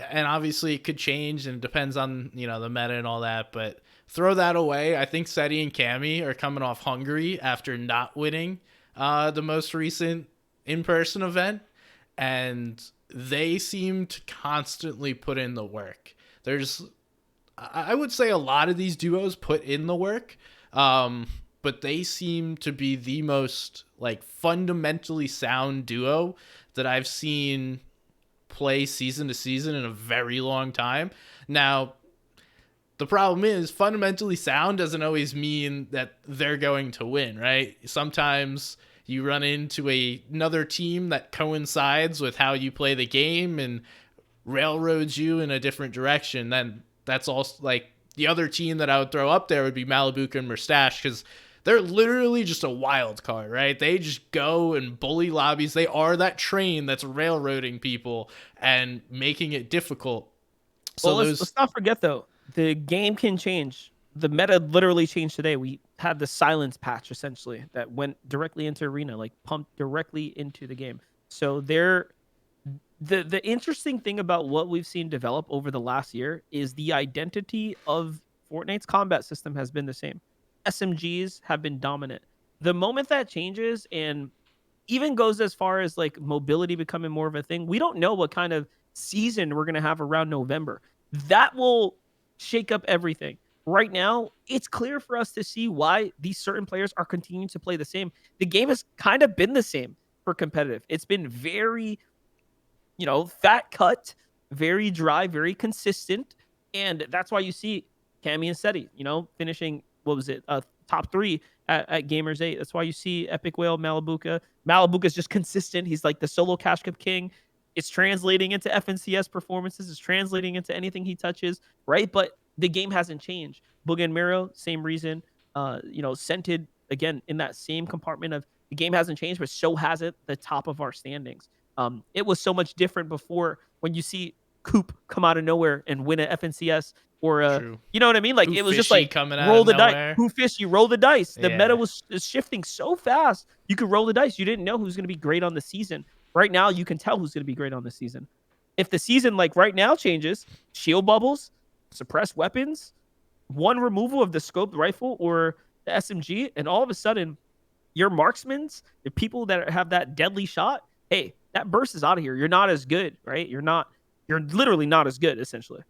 and obviously it could change and it depends on, the meta and all that, but throw that away. I think Seti and Cammy are coming off Hungary after not winning the most recent in-person event, and they seem to constantly put in the work. I would say a lot of these duos put in the work, but they seem to be the most like fundamentally sound duo that I've seen play season to season in a very long time. Now, the problem is fundamentally sound doesn't always mean that they're going to win, right? Sometimes you run into another team that coincides with how you play the game and railroads you in a different direction. Then that's also like the other team that I would throw up there would be Malibuca and Mustache, because they're literally just a wild card, right? They just go and bully lobbies. They are that train that's railroading people and making it difficult. So well, let's not forget though, the game can change. The meta literally changed today. We had the silence patch essentially that went directly into arena, like pumped directly into the game. So the interesting thing about what we've seen develop over the last year is the identity of Fortnite's combat system has been the same. SMGs have been dominant. The moment that changes and even goes as far as like mobility becoming more of a thing, we don't know what kind of season we're going to have around November. That will shake up everything. Right now, it's clear for us to see why these certain players are continuing to play the same. The game has kind of been the same for competitive. It's been very, fat cut, very dry, very consistent. And that's why you see Cammy and Seti, finishing, what was it, top 3 at Gamers 8. That's why you see Epic Whale, Malabuka. Malabuka's just consistent. He's like the solo Cash Cup king. It's translating into FNCS performances. It's translating into anything he touches, right? But the game hasn't changed. Booga and Miro, same reason. Scented, again, in that same compartment of the game hasn't changed, but so has it the top of our standings. It was so much different before when you see Coop come out of nowhere and win an FNCS or True. you know what I mean? Like Who it was just fishy like coming out roll of the dice. nowhere. Who fish? You roll the dice. The meta Yeah. is shifting so fast. You could roll the dice. You didn't know who's going to be great on the season. Right now, you can tell who's going to be great on the season. If the season like right now changes, shield bubbles, suppressed weapons, one removal of the scoped rifle or the SMG, and all of a sudden, your marksmans, the people that have that deadly shot, hey, that burst is out of here. You're not as good, right? You're literally not as good, essentially.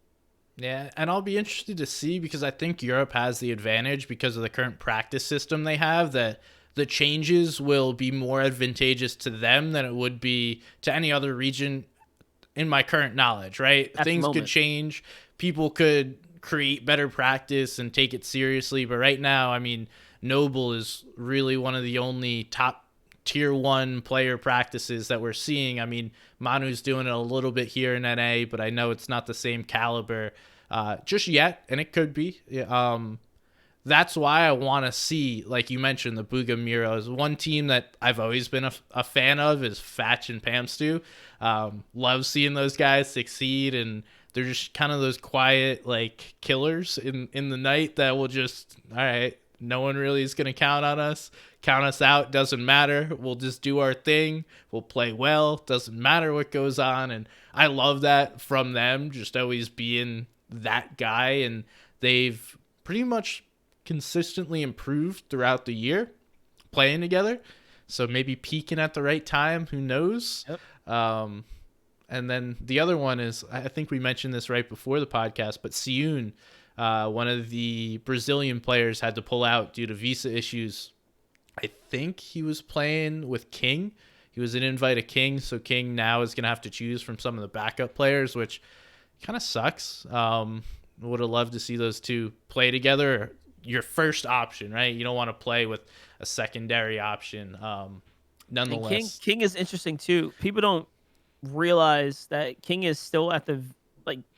Yeah, and I'll be interested to see because I think Europe has the advantage because of the current practice system they have that the changes will be more advantageous to them than it would be to any other region in my current knowledge, right? At the Things could moment. change. People could create better practice and take it seriously. But right now, I mean, Noble is really one of the only top tier 1 player practices that we're seeing. I mean, Manu's doing it a little bit here in NA, but I know it's not the same caliber just yet, and it could be. That's why I want to see, like you mentioned, the Booga Miros. One team that I've always been a fan of is Fatch and Pamstu. Love seeing those guys succeed, and they're just kind of those quiet, like, killers in the night that will just, all right, no one really is going to count on us. Count us out. Doesn't matter. We'll just do our thing. We'll play well. Doesn't matter what goes on. And I love that from them, just always being that guy. And they've pretty much consistently improved throughout the year playing together, so maybe peaking at the right time, who knows. Yep. And then the other one is, I think we mentioned this right before the podcast, but Siun, one of the Brazilian players, had to pull out due to visa issues. I think he was playing with King. He was an invite of King, so King now is going to have to choose from some of the backup players, which kind of sucks. Would have loved to see those two play together. Your first option, right? You don't want to play with a secondary option. Nonetheless, King is interesting too. People don't realize that King is still at the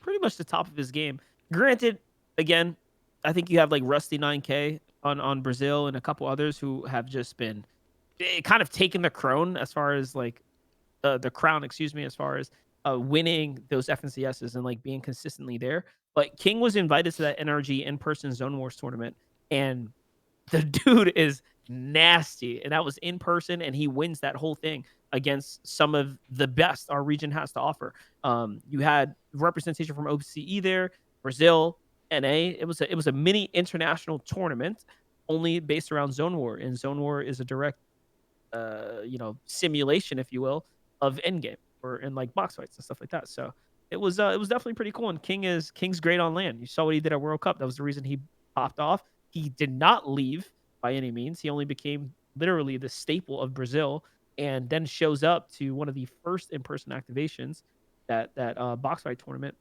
pretty much the top of his game. Granted, again, I think you have like Rusty 9K on Brazil and a couple others who have just been kind of taken the crown as far as like the crown, excuse me, as far as winning those FNCSs and like being consistently there. But King was invited to that NRG in-person Zone Wars tournament, and the dude is nasty. And that was in person, and he wins that whole thing against some of the best our region has to offer. You had representation from OCE there, Brazil, NA. It was a mini international tournament only based around Zone War, and Zone War is a direct simulation, if you will, of Endgame or in like box fights and stuff like that. So it was definitely pretty cool. And King's great on land. You saw what he did at World Cup. That was the reason he popped off. He did not leave by any means. He only became literally the staple of Brazil, and then shows up to one of the first in-person activations, that box fight tournament,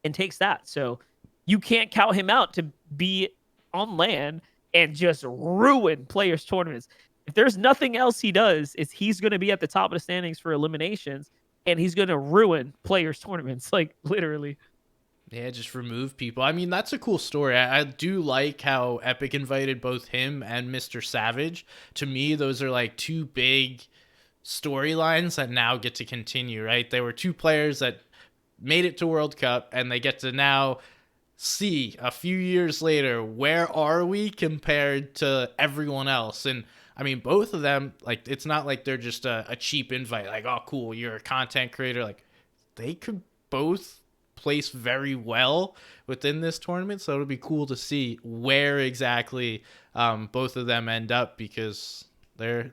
and takes that. So you can't count him out to be on land and just ruin players' tournaments. If there's nothing else he does, is he's going to be at the top of the standings for eliminations, and he's going to ruin players' tournaments, like literally. yeah, just remove people. I mean, that's a cool story. I do like how Epic invited both him and Mr. Savage. To me, those are like two big storylines that now get to continue, right? They were two players that made it to World Cup, and they get to now see a few years later, where are we compared to everyone else? And I mean, both of them, like, it's not like they're just a cheap invite. Like, oh, cool, you're a content creator. Like, they could both place very well within this tournament. So it'll be cool to see where exactly both of them end up, because they're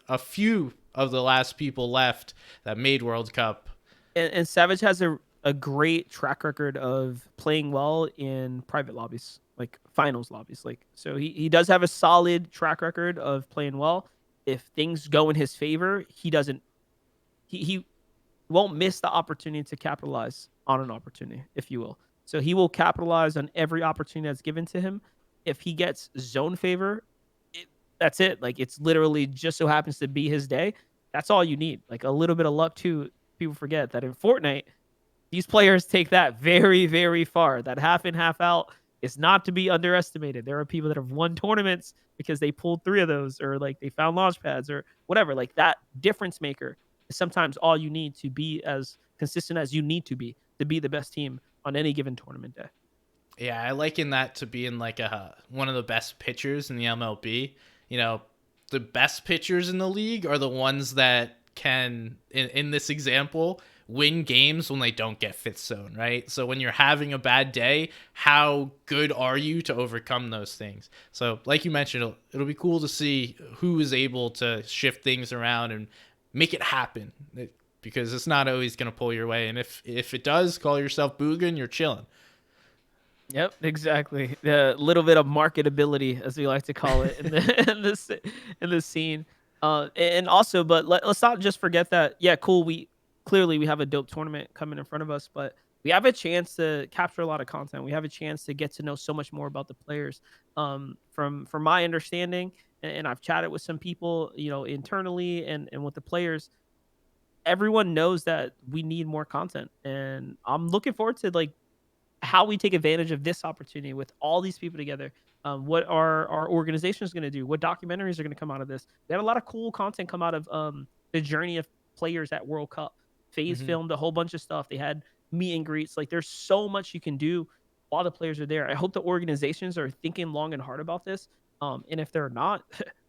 a few of the last people left that made World Cup. And Savage has a great track record of playing well in private lobbies, like finals lobbies. Like, so he does have a solid track record of playing well. If things go in his favor, he won't miss the opportunity to capitalize on an opportunity, if you will. So he will capitalize on every opportunity that's given to him. If he gets zone favor, it, that's it. Like it's literally just so happens to be his day. That's all you need. Like a little bit of luck too. People forget that in Fortnite, these players take that very, very far. That half in, half out is not to be underestimated. There are people that have won tournaments because they pulled three of those, or like they found launch pads, or whatever. Like that difference maker is sometimes all you need to be as consistent as you need to be the best team on any given tournament day. Yeah, I liken that to being like a one of the best pitchers in the MLB. You know, the best pitchers in the league are the ones that can, in this example, win games when they don't get fifth zone, right? So when you're having a bad day, how good are you to overcome those things? So, like you mentioned, it'll be cool to see who is able to shift things around and make it happen. Because it's not always going to pull your way. And if it does, call yourself Boogan, you're chilling. Yep, exactly. The little bit of marketability, as we like to call it, in the in the scene. And also, but let's not just forget that. Yeah, cool. We clearly we have a dope tournament coming in front of us, but we have a chance to capture a lot of content. We have a chance to get to know so much more about the players. From my understanding, and I've chatted with some people, internally and with the players. Everyone knows that we need more content, and I'm looking forward to like how we take advantage of this opportunity with all these people together. What our organization is going to do? What documentaries are going to come out of this? We had a lot of cool content come out of the journey of players at World Cup. Phase Mm-hmm. filmed a whole bunch of stuff. They had meet and greets. Like there's so much you can do while the players are there. I hope the organizations are thinking long and hard about this. And if they're not,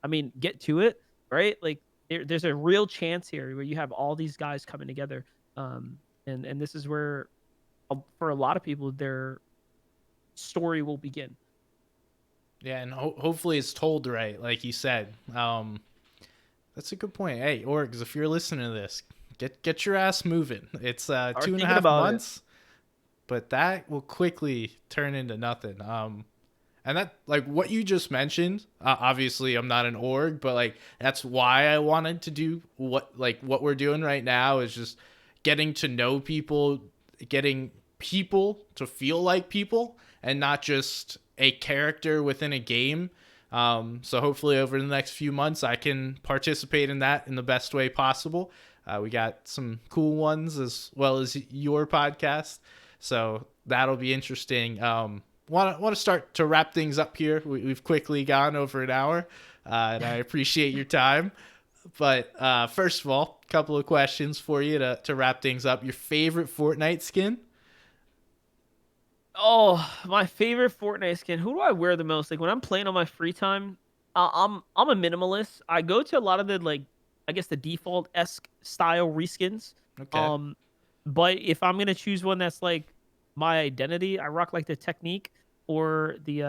I mean, get to it, right? Like there's a real chance here where you have all these guys coming together. And this is where for a lot of people their story will begin. Yeah, and hopefully it's told right, like you said. That's a good point. Hey, orgs, if you're listening to this, get your ass moving. It's Are two and a thinking half about it. months, but that will quickly turn into nothing. And that, like what you just mentioned, obviously I'm not an org, but like that's why I wanted to do what we're doing right now is just getting to know people, getting people to feel like people and not just a character within a game. So hopefully over the next few months I can participate in that in the best way possible. We got some cool ones as well as your podcast, so that'll be interesting. Want to start to wrap things up here. We've quickly gone over an hour, and I appreciate your time. But first of all, a couple of questions for you to wrap things up. Your favorite Fortnite skin? Oh, my favorite Fortnite skin. Who do I wear the most? Like when I'm playing on my free time, I'm a minimalist. I go to a lot of the like I guess the default esque style reskins. Okay. Um, but if I'm gonna choose one that's like my identity, I rock like the technique or the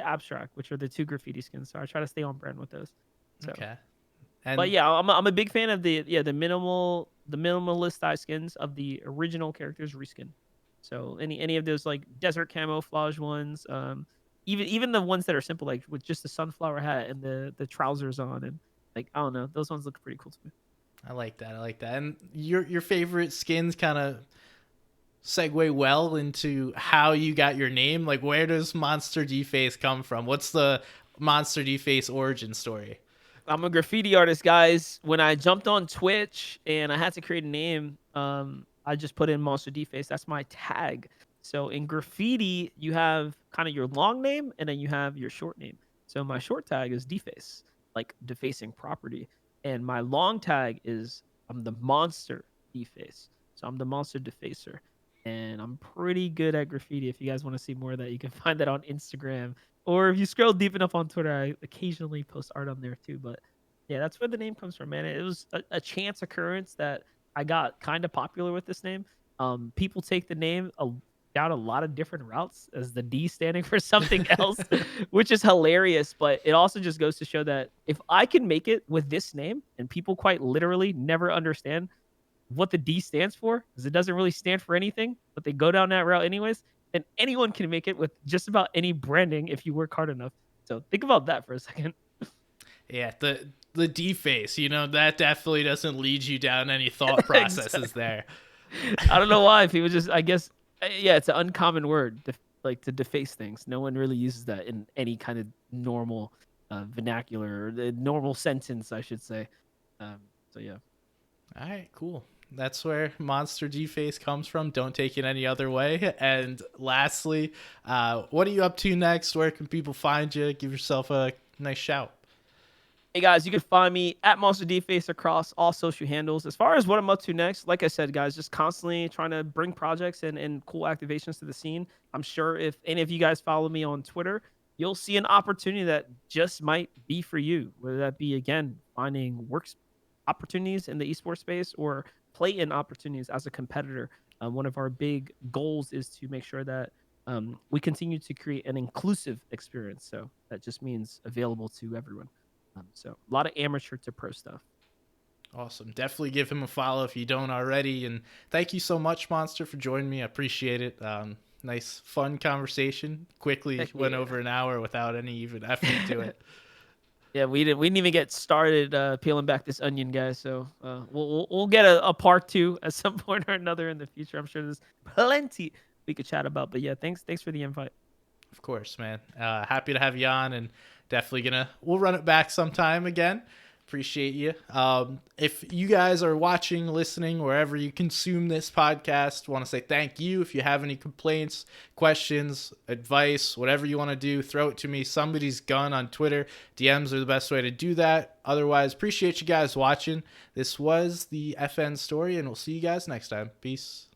abstract, which are the two graffiti skins. So I try to stay on brand with those. So, Okay. but And yeah, I'm a big fan of the minimalist style skins of the original characters reskin. So any of those like desert camouflage ones, even the ones that are simple like with just the sunflower hat and the trousers on and like I don't know, those ones look pretty cool to me. I like that. I like that. And your favorite skins kind of segue well into how you got your name. Like, where does MonsterDface come from? What's the MonsterDface origin story? I'm a graffiti artist, guys. When I jumped on Twitch and I had to create a name, I just put in Monster Deface. That's my tag. So in graffiti, you have kind of your long name and then you have your short name. So my short tag is Deface, like defacing property, and my long tag is I'm the Monster Deface. So I'm the Monster Defacer, and I'm pretty good at graffiti. If you guys want to see more of that, you can find that on Instagram, or if you scroll deep enough on Twitter, I occasionally post art on there too. But yeah, that's where the name comes from, man. It was a chance occurrence that I got kind of popular with this name. People take the name down a lot of different routes as the D standing for something else, which is hilarious. But it also just goes to show that if I can make it with this name and people quite literally never understand what the D stands for, because it doesn't really stand for anything, but they go down that route anyways. And anyone can make it with just about any branding if you work hard enough. So think about that for a second. Yeah, the deface, that definitely doesn't lead you down any thought processes Exactly. there. I don't know why. People just, I guess, Yeah, it's an uncommon word, like to deface things. No one really uses that in any kind of normal vernacular or the normal sentence, I should say. Um, so yeah. All right, cool. That's where MonsterDface comes from. Don't take it any other way. And lastly, what are you up to next? Where can people find you? Give yourself a nice shout. Hey guys, you can find me at MonsterDface across all social handles. As far as what I'm up to next, like I said, guys, just constantly trying to bring projects and cool activations to the scene. I'm sure if any of you guys follow me on Twitter, you'll see an opportunity that just might be for you. Whether that be again finding works opportunities in the esports space or play-in opportunities as a competitor. One of our big goals is to make sure that we continue to create an inclusive experience. So that just means available to everyone. So a lot of amateur to pro stuff. Awesome. Definitely give him a follow if you don't already. And thank you so much, Monster, for joining me. I appreciate it. Nice, fun conversation. Quickly Heck went yeah. over an hour without any even effort to it. Yeah, we didn't even get started peeling back this onion, guys. So we'll get a part two at some point or another in the future. I'm sure there's plenty we could chat about. But yeah, thanks for the invite. Of course, man. Happy to have you on, and definitely we'll run it back sometime again. Appreciate you. If you guys are watching, listening, wherever you consume this podcast, want to say thank you. If you have any complaints, questions, advice, whatever you want to do, throw it to me. Somebody's gun on Twitter. DMs are the best way to do that. Otherwise, appreciate you guys watching. This was the FN story, and we'll see you guys next time. Peace.